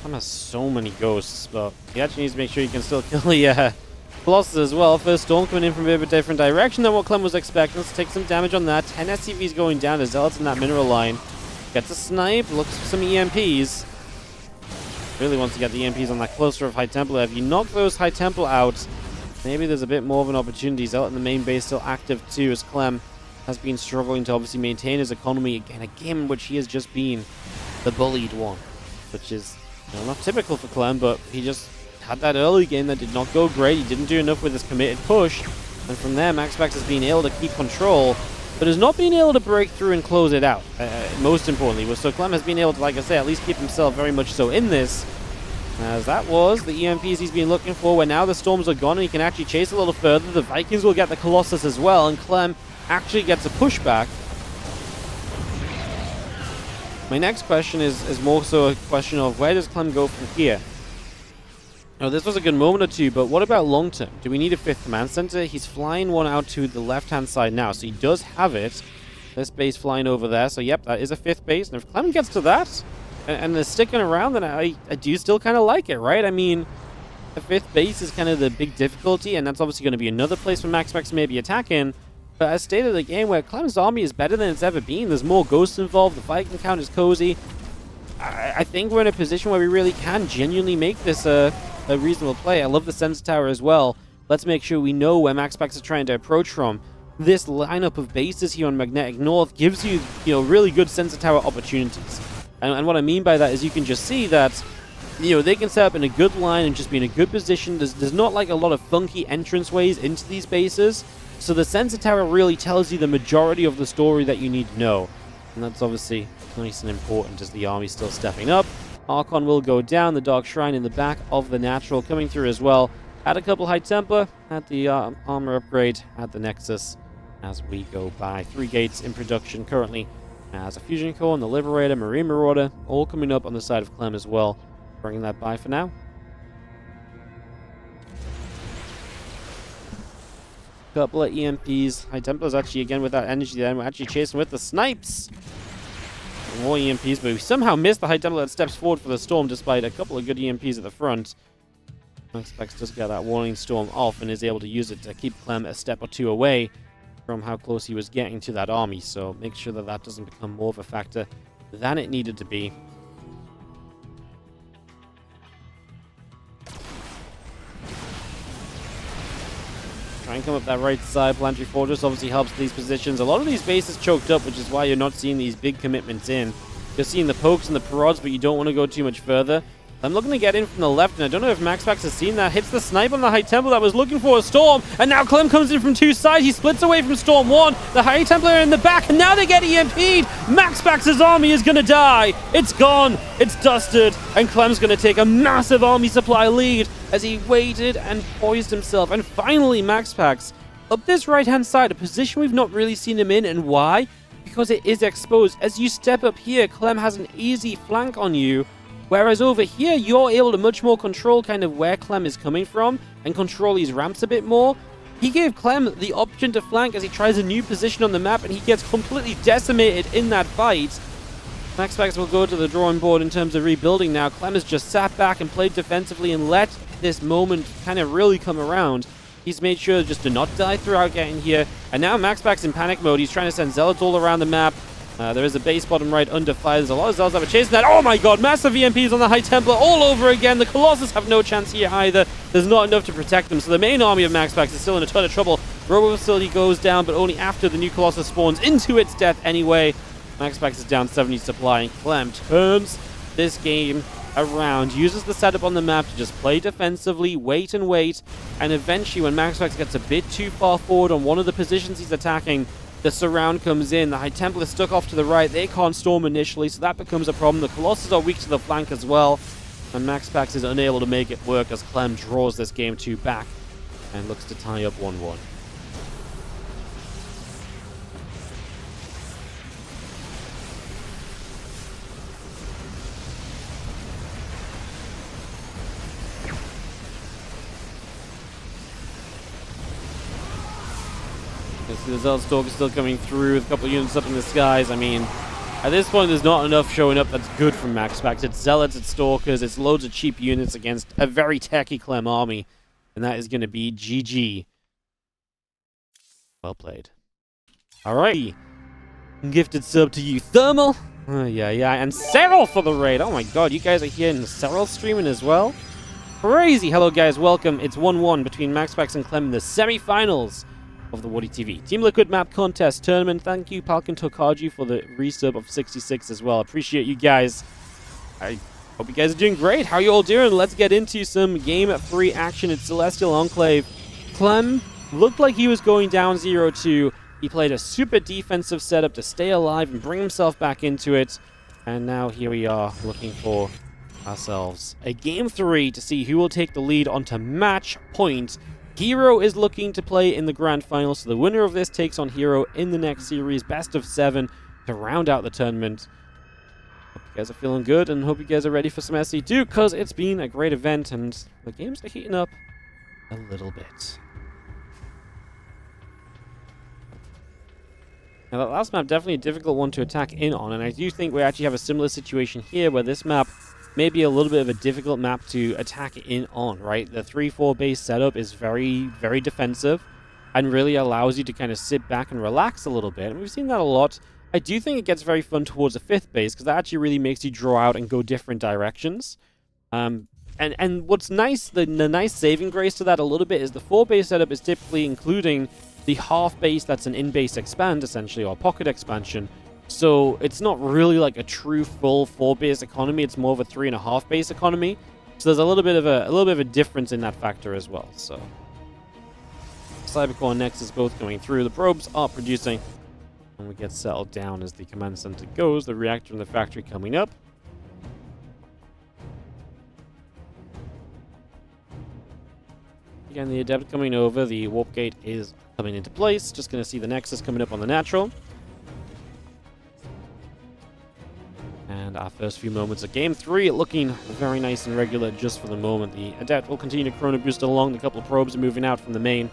Clem has so many Ghosts, but he actually needs to make sure he can still kill the Colossus as well. First Storm coming in from a bit of a different direction than what Clem was expecting. Let's take some damage on that. 10 SCVs going down. The Zealots in that mineral line. Gets a snipe. Looks for some EMPs. Really wants to get the EMPs on that cluster of High Templar. If you knock those High Templar out, maybe there's a bit more of an opportunity. Zealot in the main base still active too, as Clem has been struggling to obviously maintain his economy again. A game in which he has just been the bullied one, which is, you know, not typical for Clem, but he just had that early game that did not go great. He didn't do enough with his committed push, and from there MaxPax has been able to keep control, but has not been able to break through and close it out, most importantly. So Clem has been able to, like I say, at least keep himself very much so in this, as that was the EMPs he's been looking for, where now the Storms are gone and he can actually chase a little further. The Vikings will get the Colossus as well, and Clem actually gets a pushback. My next question is more so a question of where does Clem go from here? Now, this was a good moment or two, but what about long term? Do we need a 5th command center? He's flying one out to the left-hand side now, so he does have it. This base flying over there, so yep, that is a 5th base. And if Clem gets to that, and they're sticking around, then I do still kind of like it, right? I mean, the 5th base is kind of the big difficulty, and that's obviously going to be another place for MaxPax to maybe attack in. But as stated, the game where Clem's army is better than it's ever been, there's more Ghosts involved, the Viking count is cozy. I think we're in a position where we really can genuinely make this a reasonable play. I love the Sensor Tower as well. Let's make sure we know where MaxPax is trying to approach from. This lineup of bases here on Magnetic North gives you, really good Sensor Tower opportunities. And what I mean by that is you can just see that, they can set up in a good line and just be in a good position. There's not like a lot of funky entranceways into these bases. So the Sensor Tower really tells you the majority of the story that you need to know. And that's obviously nice and important as the army's still stepping up. Archon will go down, the Dark Shrine in the back of the Natural coming through as well. Had a couple High Templar, had the armor upgrade, had the Nexus as we go by. 3 gates in production currently as a Fusion Core and the Liberator, Marine Marauder, all coming up on the side of Clem as well. Bringing that by for now. Couple of EMPs. High Templars actually again with that energy there. We're actually chasing with the snipes. More EMPs, but we somehow missed the High Templar that steps forward for the Storm despite a couple of good EMPs at the front. MaxPax does get that Warning Storm off and is able to use it to keep Clem a step or two away from how close he was getting to that army. So make sure that that doesn't become more of a factor than it needed to be. Try and come up that right side. Planetary Fortress obviously helps these positions. A lot of these bases choked up, which is why you're not seeing these big commitments in. You're seeing the pokes and the prods, but you don't want to go too much further. I'm looking to get in from the left, and I don't know if MaxPax has seen that. Hits the snipe on the High Templar that was looking for a Storm, and now Clem comes in from two sides. He splits away from Storm 1. The High Templar in the back, and now they get EMP'd. MaxPax's army is going to die. It's gone. It's dusted, and Clem's going to take a massive army supply lead as he waited and poised himself. And finally, MaxPax up this right-hand side, a position we've not really seen him in, and why? Because it is exposed. As you step up here, Clem has an easy flank on you. Whereas over here, you're able to much more control kind of where Clem is coming from and control these ramps a bit more. He gave Clem the option to flank as he tries a new position on the map, and he gets completely decimated in that fight. MaxPax will go to the drawing board in terms of rebuilding now. Clem has just sat back and played defensively and let this moment kind of really come around. He's made sure just to not die throughout getting here. And now MaxPax in panic mode. He's trying to send Zealots all around the map. There is a base bottom right under fire. There's a lot of Zealots that are chasing that. Oh my god, massive EMPs on the High Templar all over again. The Colossus have no chance here either. There's not enough to protect them. So the main army of MaxPax is still in a ton of trouble. Robo Facility goes down, but only after the new Colossus spawns into its death anyway. MaxPax is down 70 supply, and Clem turns this game around, uses the setup on the map to just play defensively, wait, and eventually when MaxPax gets a bit too far forward on one of the positions he's attacking, the surround comes in. The High Templar is stuck off to the right. They can't storm initially, so that becomes a problem. The Colossus are weak to the flank as well, and MaxPax is unable to make it work as Clem draws this game 2 back and looks to tie up 1-1. The Zealot Stalker still coming through with a couple of units up in the skies. I mean, at this point, there's not enough showing up that's good from MaxPax. It's Zealots, it's Stalkers, it's loads of cheap units against a very techy Clem army. And that is going to be GG. Well played. Alright. Gifted sub to you, Thermal. Yeah. And Cyril for the raid. Oh my god, you guys are here in Cyril streaming as well? Crazy. Hello, guys. Welcome. It's 1-1 between MaxPax and Clem in the semi-finals of the WardiTV Team Liquid Map Contest Tournament. Thank you, Palkan Tokaju, for the resub of 66 as well. Appreciate you guys. I hope you guys are doing great. How are you all doing? Let's get into some Game 3 action at Celestial Enclave. Clem looked like he was going down 0-2. He played a super defensive setup to stay alive and bring himself back into it. And now here we are looking for ourselves a Game 3 to see who will take the lead onto match point. Hero is looking to play in the grand final, so the winner of this takes on Hero in the next series, best of 7, to round out the tournament. Hope you guys are feeling good, and hope you guys are ready for some SC2, because it's been a great event, and the games are heating up a little bit. Now, that last map, definitely a difficult one to attack in on, and I do think we actually have a similar situation here, where this map maybe a little bit of a difficult map to attack in on, right? The 3-4 base setup is very, very defensive and really allows you to kind of sit back and relax a little bit. And we've seen that a lot. I do think it gets very fun towards the 5th base because that actually really makes you draw out and go different directions. And what's nice, the nice saving grace to that a little bit is the 4 base setup is typically including the half base that's an in-base expand, essentially, or pocket expansion. So it's not really like a true full 4 base economy. It's more of a 3.5 base economy. So there's a little bit of a difference in that factor as well. So Cybercore and Nexus both going through. The probes are producing, and we get settled down as the command center goes. The reactor in the factory coming up. Again, the Adept coming over. The warp gate is coming into place. Just going to see the Nexus coming up on the natural. And our first few moments of Game 3 looking very nice and regular just for the moment. The Adept will continue to Chrono Boost along. The couple of probes are moving out from the main.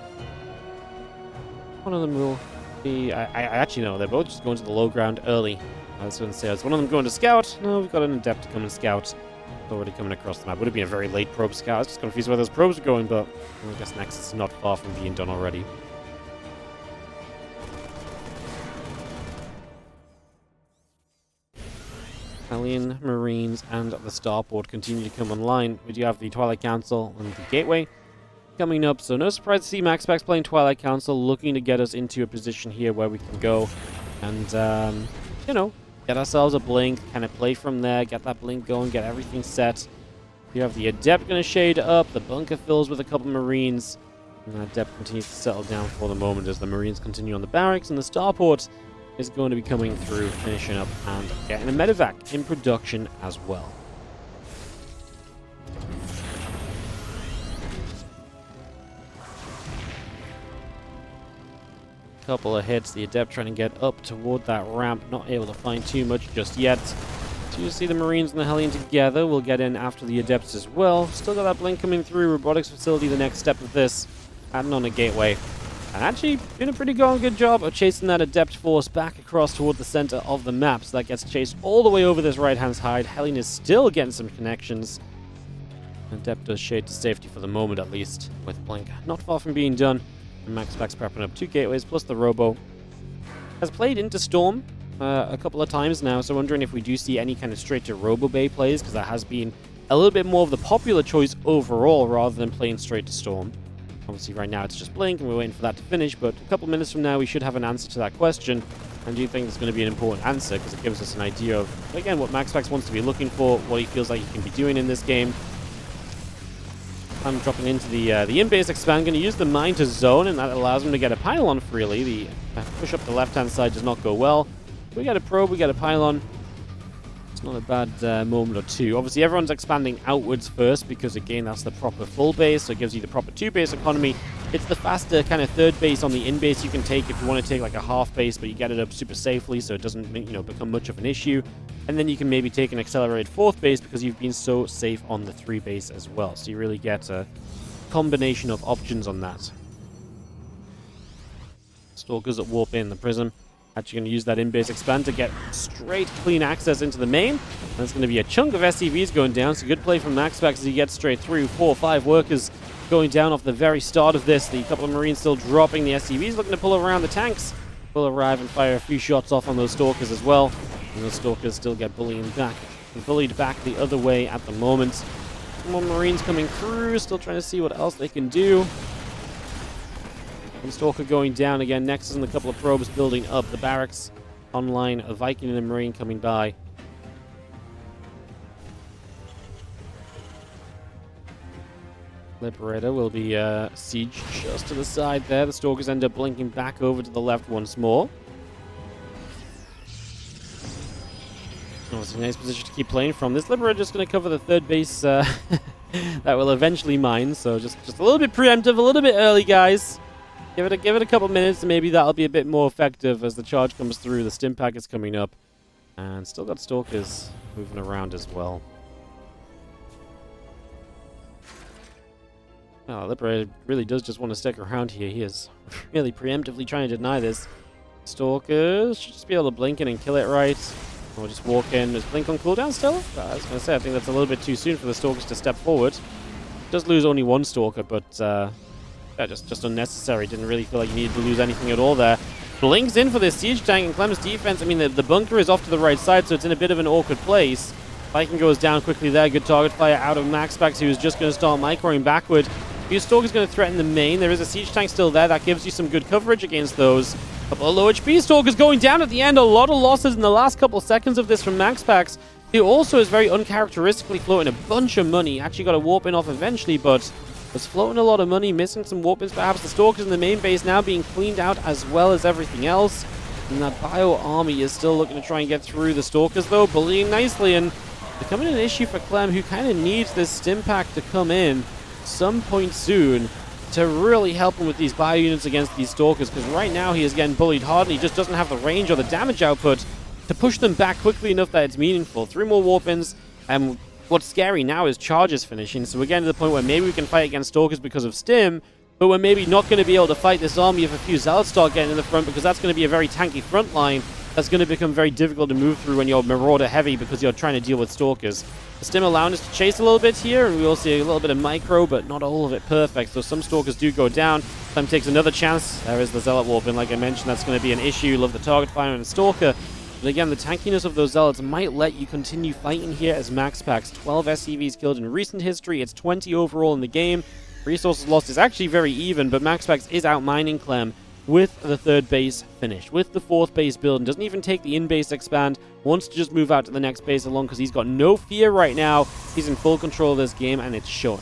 One of them will be... I actually know, they're both just going to the low ground early. I was going to say, is one of them going to scout? No, we've got an Adept to come and scout. It's already coming across the map. Would have been a very late probe scout. I was just confused where those probes are going, but I guess Nexus is not far from being done already. Alien, Marines, and the Starport continue to come online. We do have the Twilight Council and the Gateway coming up, so no surprise to see MaxPax playing Twilight Council, looking to get us into a position here where we can go and, you know, get ourselves a blink, kind of play from there, get that blink going, get everything set. You have the Adept going to shade up. The bunker fills with a couple Marines. And the Adept continues to settle down for the moment as the Marines continue on the barracks. And the starport is going to be coming through, finishing up and getting a medevac in production as well. Couple of hits. The Adept trying to get up toward that ramp. Not able to find too much just yet. So you see the Marines and the Hellion together. We'll get in after the Adepts as well. Still got that blink coming through. Robotics facility, the next step of this. Adding on a gateway. And actually doing a pretty good job of chasing that Adept force back across toward the center of the map. So that gets chased all the way over this right-hand side. Hellion is still getting some connections. Adept does shade to safety for the moment at least. With blink not far from being done. And MaxPax prepping up 2 gateways plus the Robo. Has played into Storm a couple of times now, so wondering if we do see any kind of straight to Robo Bay plays, because that has been a little bit more of the popular choice overall rather than playing straight to Storm. Obviously right now it's just blink and we're waiting for that to finish, but a couple minutes from now we should have an answer to that question. And do you think it's going to be an important answer, because it gives us an idea of, again, what MaxPax wants to be looking for, what he feels like he can be doing in this game. I'm dropping into the in-base expand, going to use the mine to zone, and that allows him to get a pylon freely. The push up the left-hand side does not go well. We get a probe, we get a pylon. It's not a bad moment or two. Obviously, everyone's expanding outwards first, because again, that's the proper full base, so it gives you the proper 2-base economy. It's the faster kind of 3rd base on the in-base you can take if you want to take like a half base, but you get it up super safely, so it doesn't, become much of an issue. And then you can maybe take an accelerated 4th base because you've been so safe on the 3 base as well. So you really get a combination of options on that. Stalkers that warp in the Prism. Actually going to use that in-base expand to get straight clean access into the main. That's going to be a chunk of SCVs going down. So good play from MaxPax as he gets straight through. 4 or 5 workers going down off the very start of this. The couple of Marines still dropping. The SCVs looking to pull around the tanks. Will arrive and fire a few shots off on those Stalkers as well. And the Stalkers still get bullied back the other way at the moment. More Marines coming through, still trying to see what else they can do. One Stalker going down again. Nexus and a couple of probes building up. The barracks online. A Viking and a Marine coming by. Liberator will be siege just to the side there. The Stalkers end up blinking back over to the left once more. It's a nice position to keep playing from. This Liberator just going to cover the 3rd base that will eventually mine. So just a little bit preemptive, a little bit early, guys. Give it a couple minutes, and maybe that'll be a bit more effective as the charge comes through. The stim pack is coming up, and still got Stalkers moving around as well. Oh, Liberator really does just want to stick around here. He is really preemptively trying to deny this. Stalkers should just be able to blink in and kill it right. Or just walk in. Is blink on cooldown still? I was going to say, I think that's a little bit too soon for the Stalkers to step forward. Does lose only 1 Stalker, but yeah, just unnecessary. Didn't really feel like you needed to lose anything at all there. Blinks in for this siege tank, and Clem's defense, I mean, the bunker is off to the right side, so it's in a bit of an awkward place. Viking goes down quickly there. Good target fire out of MaxPax, who was just going to start microing backward. Your Stalker's going to threaten the main. There is a siege tank still there. That gives you some good coverage against those. Couple of low HP Stalkers going down at the end. A lot of losses in the last couple of seconds of this from MaxPax, who also is very uncharacteristically floating a bunch of money. Actually got a warp in off eventually, but was floating a lot of money, missing some warp ins perhaps. The Stalkers in the main base now being cleaned out as well as everything else. And that bio army is still looking to try and get through the Stalkers though, bullying nicely, and becoming an issue for Clem, who kind of needs this stim pack to come in some point soon to really help him with these bio units against these Stalkers, because right now he is getting bullied hard and he just doesn't have the range or the damage output to push them back quickly enough that it's meaningful. 3 more warp-ins, and what's scary now is charges finishing, so we're getting to the point where maybe we can fight against Stalkers because of stim, but we're maybe not going to be able to fight this army if a few Zealots start getting in the front, because that's going to be a very tanky front line that's going to become very difficult to move through when you're Marauder heavy because you're trying to deal with Stalkers. The stim allowing us to chase a little bit here, and we will see a little bit of micro, but not all of it perfect. So some Stalkers do go down. Clem takes another chance. There is the Zealot warp, and like I mentioned, that's going to be an issue. Love the target fire and Stalker. But again, the tankiness of those Zealots might let you continue fighting here as MaxPax. 12 SCVs killed in recent history. It's 20 overall in the game. Resources lost is actually very even, but MaxPax is out-mining Clem. with the third base finished, with the fourth base build, and doesn't even take the in-base expand, wants to just move out to the next base along because he's got no fear right now. He's in full control of this game, and it's showing.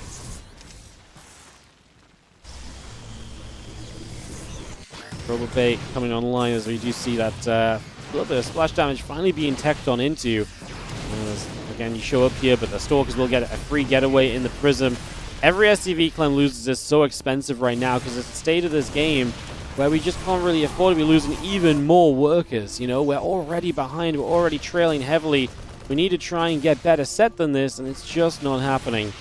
RoboBay coming online as we do see that little bit of splash damage finally being teched on into. Again, you show up here, but the Stalkers will get a free getaway in the Prism. Every SCV Clem loses is so expensive right now because it's the state of this game where we just can't really afford to be losing even more workers. You know, we're already behind, we're already trailing heavily. We need to try and get better set than this, and it's just not happening.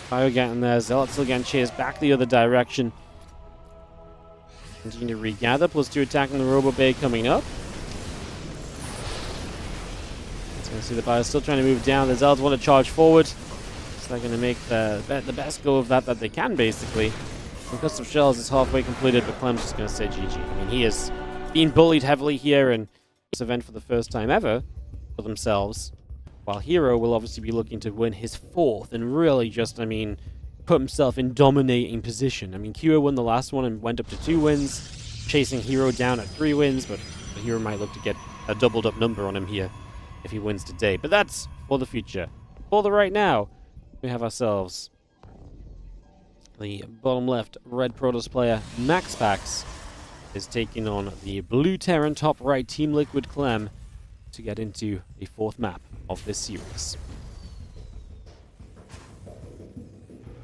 Fire getting there, Zealot still getting chased back the other direction. Continue to regather, +2 attacking the RoboBay coming up. It's going to see the Fire still trying to move down. The Zealots want to charge forward. So they're going to make the best go of that they can, basically. And Custom Shells is halfway completed, but Clem's just going to say GG. I mean, he is being bullied heavily here in this event for the first time ever for themselves. While Hero will obviously be looking to win his 4th and really just, I mean, put himself in dominating position. I mean, Kyo won the last one and went up to 2 wins, chasing Hero down at 3 wins, but the Hero might look to get a doubled up number on him here if he wins today. But that's for the future. For the right now, we have ourselves the bottom left red Protoss player MaxPax is taking on the blue Terran top right Team Liquid Clem to get into the 4th map of this series.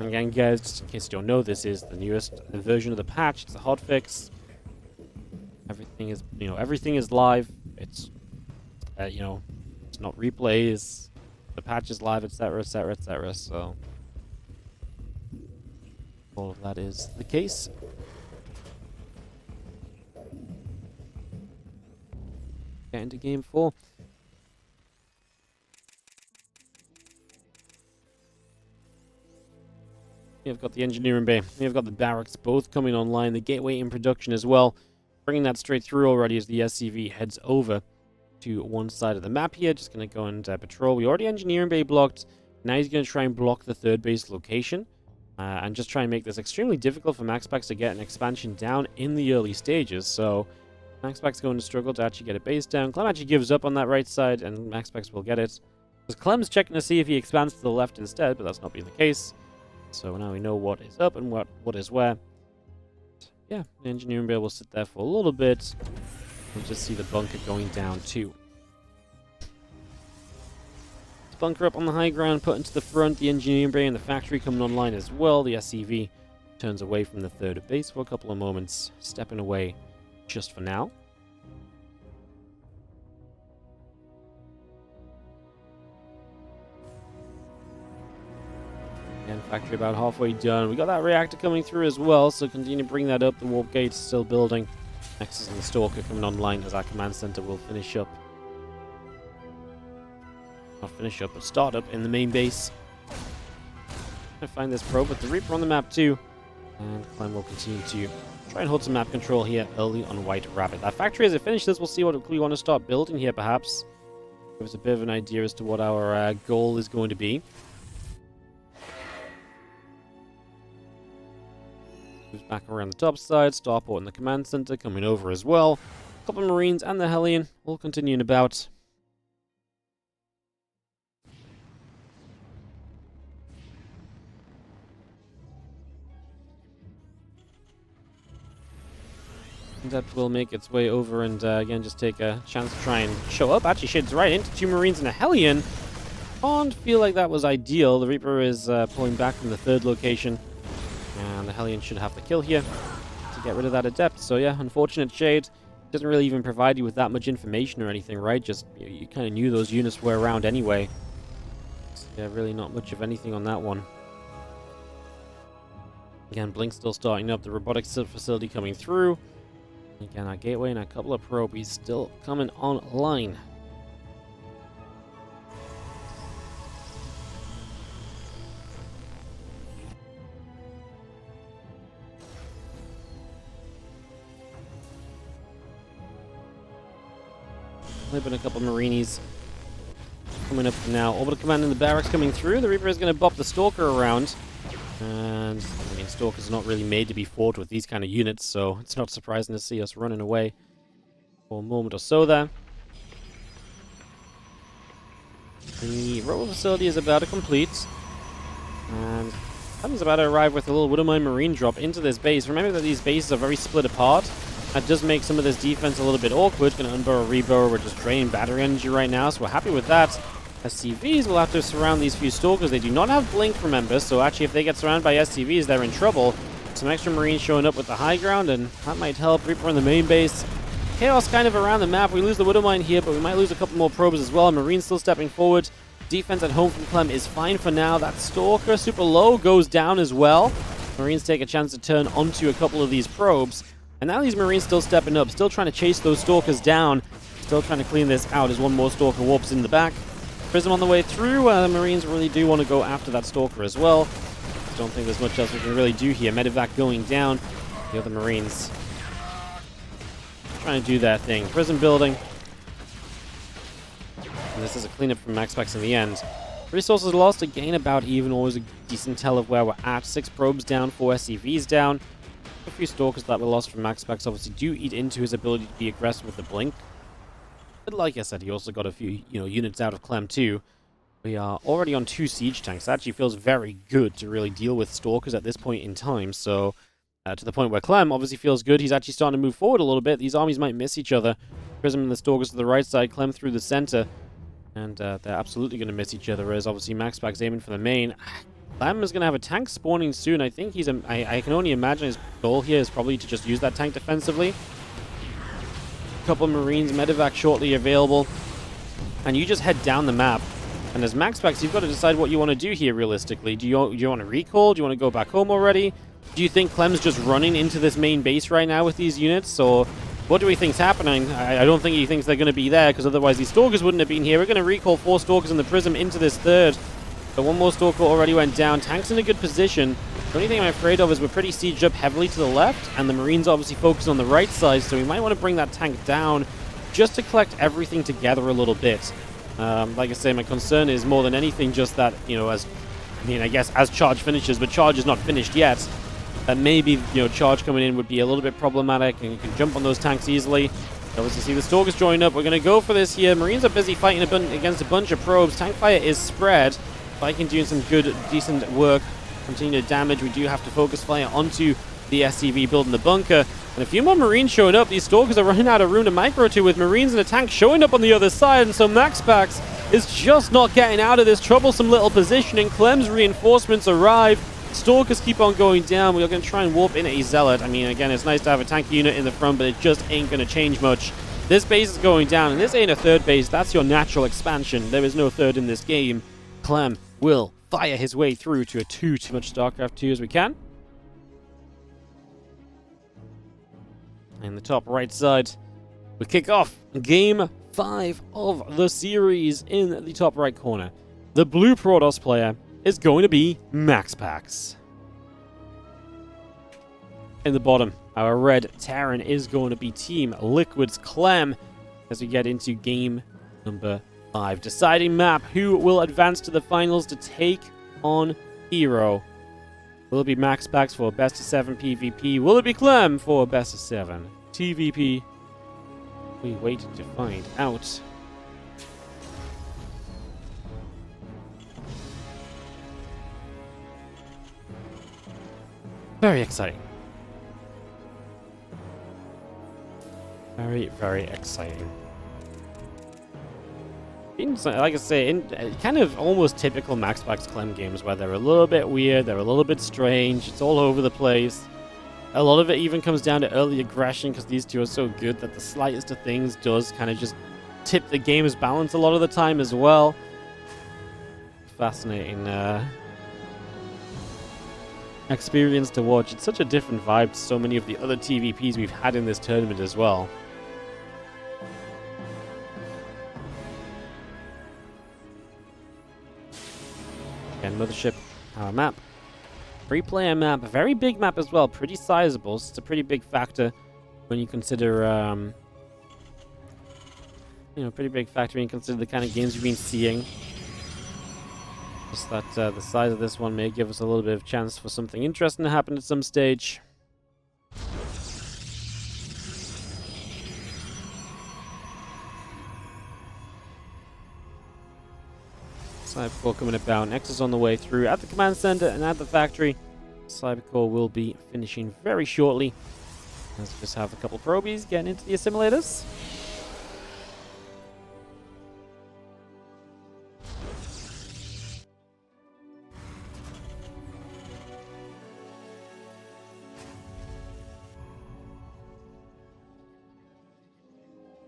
Again, guys, just in case you don't know, this is the newest version of the patch. It's a hotfix. Everything is, everything is live. It's, it's not replays. The patch is live, etc., etc., etc. So all of that is the case. Get into game 4. We've got the engineering bay. We've got the barracks both coming online. The gateway in production as well. Bringing that straight through already as the SCV heads over to one side of the map here. Just going to go and patrol. We already engineering bay blocked. Now he's going to try and block the 3rd base location. And just try and make this extremely difficult for MaxPax to get an expansion down in the early stages. So MaxPax going to struggle to actually get a base down. Clem actually gives up on that right side, and MaxPax will get it. Because Clem's checking to see if he expands to the left instead, but that's not being the case. So now we know what is up and what is where. Yeah, the engineering bay will sit there for a little bit. We'll just see the bunker going down too. Bunker up on the high ground, put into the front, the engineering bay and the factory coming online as well. The SCV turns away from the 3rd base for a couple of moments, stepping away just for now. And factory about halfway done. We got that reactor coming through as well, so continue to bring that up. The warp gate's still building. Nexus and the Stalker coming online as our command center will finish up. Not finish up, but start up in the main base. I find this probe with the Reaper on the map too. And Clem will continue to try and hold some map control here early on White Rabbit. That factory, as it finishes, we'll see what we want to start building here perhaps. Give us a bit of an idea as to what our goal is going to be. Moves back around the top side, starport and the command center coming over as well. A couple of Marines and the Hellion will continue about. That will make its way over and again just take a chance to try and show up. Actually shades right into 2 Marines and a Hellion. Can't feel like that was ideal. The Reaper is pulling back from the 3rd location. And the Hellion should have the kill here to get rid of that Adept. So yeah, unfortunate shade. Doesn't really even provide you with that much information or anything, right? Just, you kind of knew those units were around anyway. So, yeah, really not much of anything on that one. Again, Blink still starting up. The robotics facility coming through. Again, our gateway and a couple of probies still coming online. Flipping a couple of Marinis coming up now. Orbital command in the barracks coming through. The Reaper is going to bop the Stalker around. And, I mean, Stalker's not really made to be fought with these kind of units, so it's not surprising to see us running away for a moment or so there. The robot facility is about to complete, and Clem's about to arrive with a little Widowmine Marine drop into this base. Remember that these bases are very split apart. That does make some of this defense a little bit awkward. Going to unburrow, reburrow, we're just draining battery energy right now, so we're happy with that. SCVs will have to surround these few Stalkers. They do not have Blink, remember, so actually if they get surrounded by SCVs, they're in trouble. Some extra Marines showing up with the high ground, and that might help. Reaper on the main base. Chaos kind of around the map. We lose the Widowmine here, but we might lose a couple more probes as well. Marines still stepping forward. Defense at home from Clem is fine for now. That Stalker, super low, goes down as well. Marines take a chance to turn onto a couple of these probes. And now these Marines still stepping up, still trying to chase those Stalkers down. Still trying to clean this out as one more Stalker warps in the back. Prism on the way through. The Marines really do want to go after that Stalker as well. Don't think there's much else we can really do here. Medevac going down. The other Marines trying to do that thing. Prism building. And this is a cleanup from MaxPax in the end. Resources lost, again about even, always a decent tell of where we're at. 6 probes down, 4 SCVs down. A few Stalkers that were lost from MaxPax obviously do eat into his ability to be aggressive with the Blink. But like I said, he also got a few, units out of Clem too. We are already on 2 siege tanks. It actually feels very good to really deal with Stalkers at this point in time. So, to the point where Clem obviously feels good. He's actually starting to move forward a little bit. These armies might miss each other. Prism and the Stalkers to the right side, Clem through the center. And they're absolutely going to miss each other, as obviously MaxPax aiming for the main. Clem is going to have a tank spawning soon. I think he's... I can only imagine his goal here is probably to just use that tank defensively. Couple of Marines, Medevac shortly available, and you just head down the map. And as MaxPax, you've got to decide what you want to do here realistically. Do you want to recall? Do you want to go back home already? Do you think Clem's just running into this main base right now with these units? Or what do we think's happening? I don't think he thinks they're going to be there, because otherwise these Stalkers wouldn't have been here. We're going to recall 4 Stalkers in the Prism into this third. But one more Stalker already went down. Tank's in a good position. The only thing I'm afraid of is we're pretty sieged up heavily to the left, and the Marines obviously focus on the right side, so we might want to bring that tank down just to collect everything together a little bit. Like I say, my concern is more than anything just that, I guess as charge finishes, but charge is not finished yet, that maybe, charge coming in would be a little bit problematic, and you can jump on those tanks easily. Obviously see the Stalkers join up. We're going to go for this here. Marines are busy fighting against a bunch of probes. Tank fire is spread. Viking doing some good, decent work. Continue to damage. We do have to focus fire onto the SCV building the bunker. And a few more Marines showing up. These Stalkers are running out of room to micro to, with Marines and a tank showing up on the other side. And so MaxPax is just not getting out of this troublesome little positioning. Clem's reinforcements arrive. Stalkers keep on going down. We are going to try and warp in a Zealot. I mean, again, it's nice to have a tank unit in the front, but it just ain't going to change much. This base is going down, and this ain't a third base. That's your natural expansion. There is no third in this game. Clem will fire his way through to a 2, too much StarCraft 2 as we can. In the top right side, we kick off Game 5 of the series. In the top right corner, the blue Protoss player is going to be MaxPax. In the bottom, our red Terran is going to be Team Liquid's Clem as we get into game number 5. Deciding map, who will advance to the finals to take on Hero? Will it be MaxPax for best of 7 PvP? Will it be Clem for best of 7 TVP? We wait to find out. Very exciting. Very, very exciting. Like I say, kind of almost typical MaxPax Clem games where they're a little bit weird, they're a little bit strange, it's all over the place. A lot of it even comes down to early aggression because these two are so good that the slightest of things does kind of just tip the game's balance a lot of the time as well. Fascinating experience to watch. It's such a different vibe to so many of the other TVPs we've had in this tournament as well. Again, Mothership, our map. 3-player map, a very big map as well, pretty sizable. So it's a pretty big factor when you consider, pretty big factor when you consider the kind of games you've been seeing. Just that the size of this one may give us a little bit of chance for something interesting to happen at some stage. Cybercore coming about. Nexus on the way through at the command center and at the factory. Cybercore will be finishing very shortly. Let's just have a couple probies getting into the assimilators.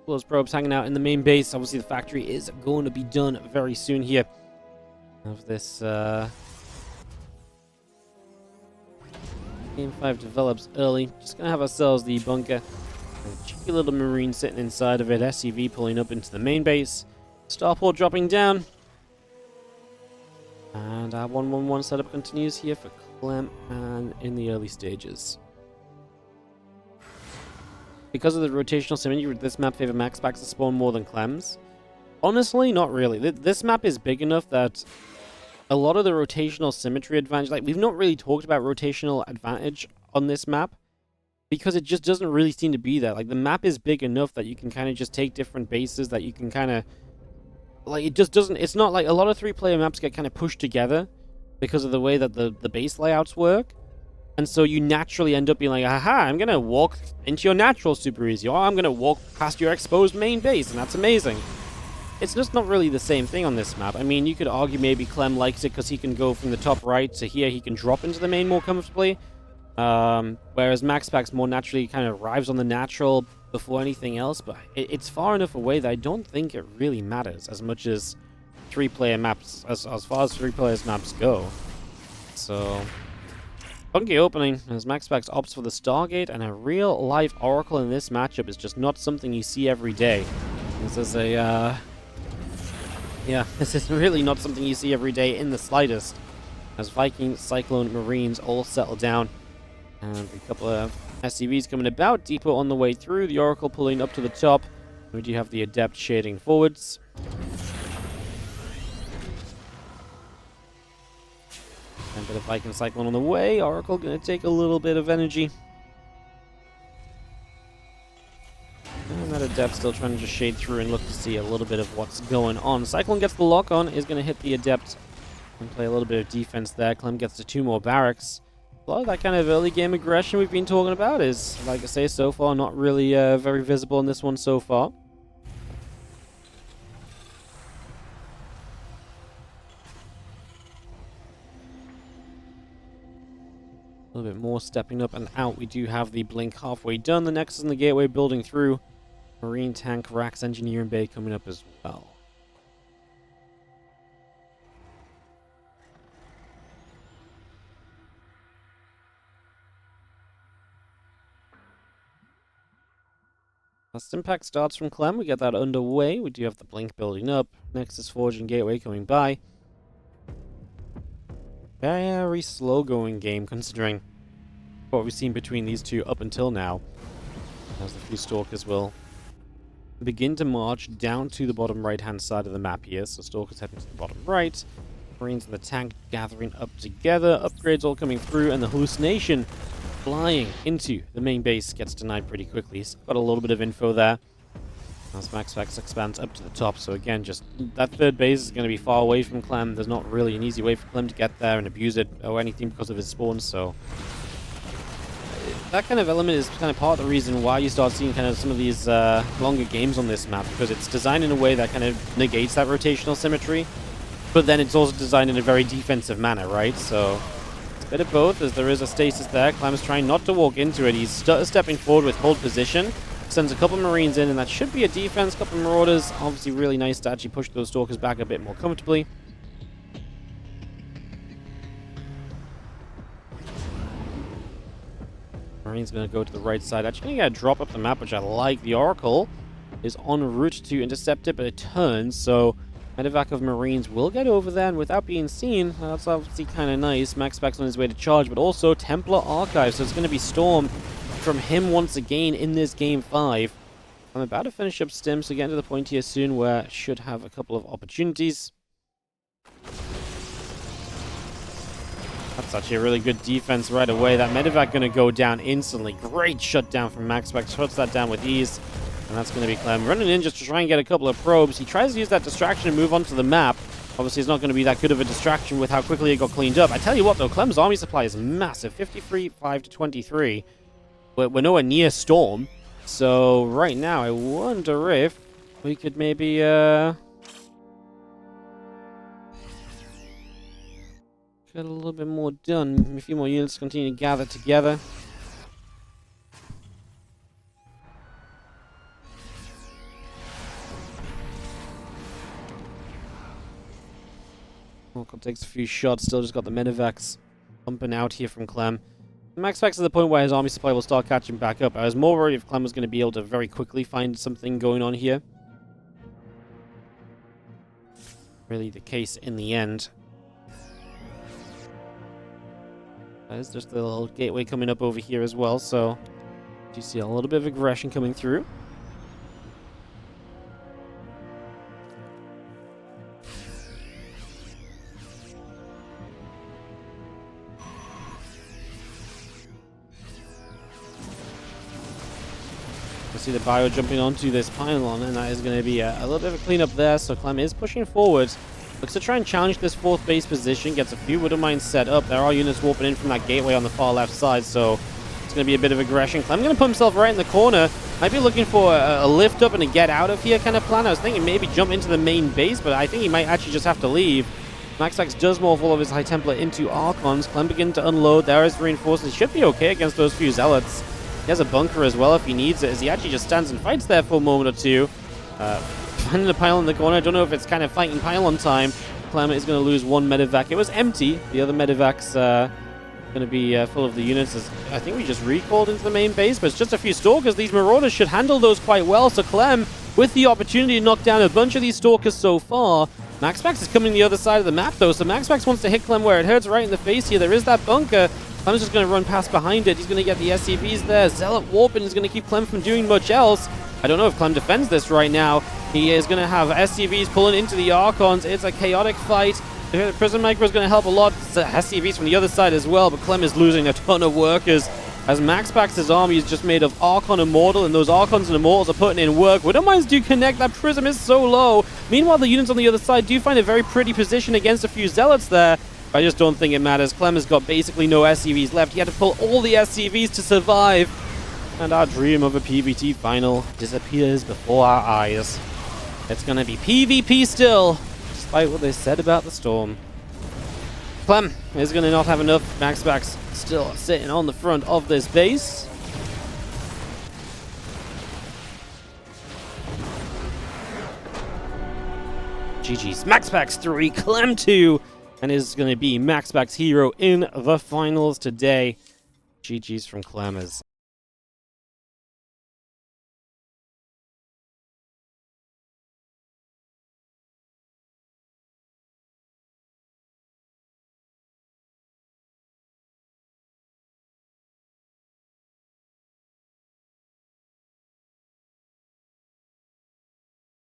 Those probes hanging out in the main base. Obviously, the factory is going to be done very soon here. Of this Game 5 develops early. Just going to have ourselves the bunker. A cheeky little marine sitting inside of it. SCV pulling up into the main base. Starport dropping down. And our 1-1-1 setup continues here for Clem and in the early stages. Because of the rotational symmetry, would this map favor MaxPax to spawn more than Clem's? Honestly, not really. This map is big enough that a lot of the rotational symmetry advantage, like, we've not really talked about rotational advantage on this map because it just doesn't really seem to be there. Like, the map is big enough that you can kind of just take different bases, that you can kind of, like, it just doesn't, it's not like a lot of 3-player maps get kind of pushed together because of the way that the base layouts work. And so you naturally end up being like, aha, I'm going to walk into your natural super easy, or I'm going to walk past your exposed main base, and that's amazing. It's just not really the same thing on this map. I mean, you could argue maybe Clem likes it because he can go from the top right to here, he can drop into the main more comfortably. Whereas MaxPax more naturally kind of arrives on the natural before anything else, but it's far enough away that I don't think it really matters as much as 3-player maps, as far as 3-player maps go. So funky opening as MaxPax opts for the Stargate, and a real-life Oracle in this matchup is just not something you see every day. This is a, this is really not something you see every day in the slightest. As Viking, Cyclone, Marines all settle down. And a couple of SCVs coming about. Depot on the way through. The Oracle pulling up to the top. We do have the Adept shading forwards. And a bit of Viking Cyclone on the way. Oracle going to take a little bit of energy. And that Adept still trying to just shade through and look to see a little bit of what's going on. Cyclone gets the lock on. Is going to hit the Adept and play a little bit of defense there. Clem gets to 2 more barracks. A lot of that kind of early game aggression we've been talking about is, like I say, so far not really very visible in this one so far. A little bit more stepping up and out. We do have the blink halfway done. The Nexus and the Gateway building through. Marine tank, racks, engineering bay coming up as well. Last impact starts from Clem. We get that underway. We do have the blink building up. Nexus, Forge, and Gateway coming by. Very slow going game considering what we've seen between these two up until now. As the few Stalkers will begin to march down to the bottom right hand side of the map here. So Stalkers heading to the bottom right. Marines and the tank gathering up together. Upgrades all coming through, and the hallucination flying into the main base gets denied pretty quickly. So got a little bit of info there. As MaxPax expands up to the top, so again, just that third base is going to be far away from Clem. There's not really an easy way for Clem to get there and abuse it or anything because of his spawns, so that kind of element is kind of part of the reason why you start seeing kind of some of these longer games on this map, because it's designed in a way that kind of negates that rotational symmetry, but then it's also designed in a very defensive manner, right? So it's a bit of both, as there is a stasis there. Clem's trying not to walk into it. He's stepping forward with hold position. Sends a couple Marines in, and that should be a defense. Couple Marauders. Obviously really nice to actually push those Stalkers back a bit more comfortably. Marines going to go to the right side. Actually going to drop up the map, which I like. The Oracle is en route to intercept it, but it turns, so medevac of Marines will get over there, and without being seen, that's obviously kind of nice. MaxPax on his way to charge, but also Templar Archive, so it's going to be Storm from him once again in this Game 5. I'm about to finish up Stim, so getting to the point here soon where I should have a couple of opportunities. That's actually a really good defense right away. That medevac going to go down instantly. Great shutdown from MaxPax. Shuts that down with ease. And that's going to be Clem running in just to try and get a couple of probes. He tries to use that distraction and move onto the map. Obviously, it's not going to be that good of a distraction with how quickly it got cleaned up. I tell you what, though, Clem's army supply is massive. 53, 5 to 23. We're nowhere near Storm. So, right now, I wonder if we could maybe, get a little bit more done. A few more units continue to gather together. Volkov takes a few shots, still just got the medevacs pumping out here from Clem. MaxPax is the point where his army supply will start catching back up. I was more worried if Clem was going to be able to very quickly find something going on here. Really the case in the end. There's just a little gateway coming up over here as well, so you see a little bit of aggression coming through. See the bio jumping onto this pylon, and that is going to be a little bit of a cleanup there. So Clem is pushing forward, looks to try and challenge this fourth base position, gets a few Widow Mines set up. There are units warping in from that gateway on the far left side, so it's going to be a bit of aggression. Clem going to put himself right in the corner. Might be looking for a lift up and a get out of here kind of plan. I was thinking maybe jump into the main base, but I think he might actually just have to leave. MaxPax does morph all of his high template into Archons. Clem begin to unload. There is reinforcements. Should be okay against those few zealots. He has a bunker as well if he needs it, as he actually just stands and fights there for a moment or two. Finding the pylon in the corner. I don't know if it's kind of fighting pylon time. Clem is going to lose one medevac. It was empty. The other medevac's going to be full of the units. As I think we just recalled into the main base, but it's just a few stalkers. These marauders should handle those quite well. So Clem, with the opportunity to knock down a bunch of these stalkers so far. MaxPax is coming the other side of the map, though. So MaxPax wants to hit Clem where it hurts, right in the face here. There is that bunker. Clem's just going to run past behind it. He's going to get the SCVs there. Zealot warping is going to keep Clem from doing much else. I don't know if Clem defends this right now. He is going to have SCVs pulling into the Archons. It's a chaotic fight. The Prism Micro is going to help a lot. SCVs from the other side as well, but Clem is losing a ton of workers. As MaxPax's army is just made of Archon Immortal, and those Archons and Immortals are putting in work. Widow Mines do connect. That Prism is so low. Meanwhile, the units on the other side do find a very pretty position against a few Zealots there. I just don't think it matters. Clem has got basically no SCVs left. He had to pull all the SCVs to survive. And our dream of a PvT final disappears before our eyes. It's going to be PvP still, despite what they said about the Storm. Clem is going to not have enough. MaxPax still sitting on the front of this base. GG's. MaxPax 3, Clem 2. And is going to be MaxPax hero in the finals today. GG's from Clem.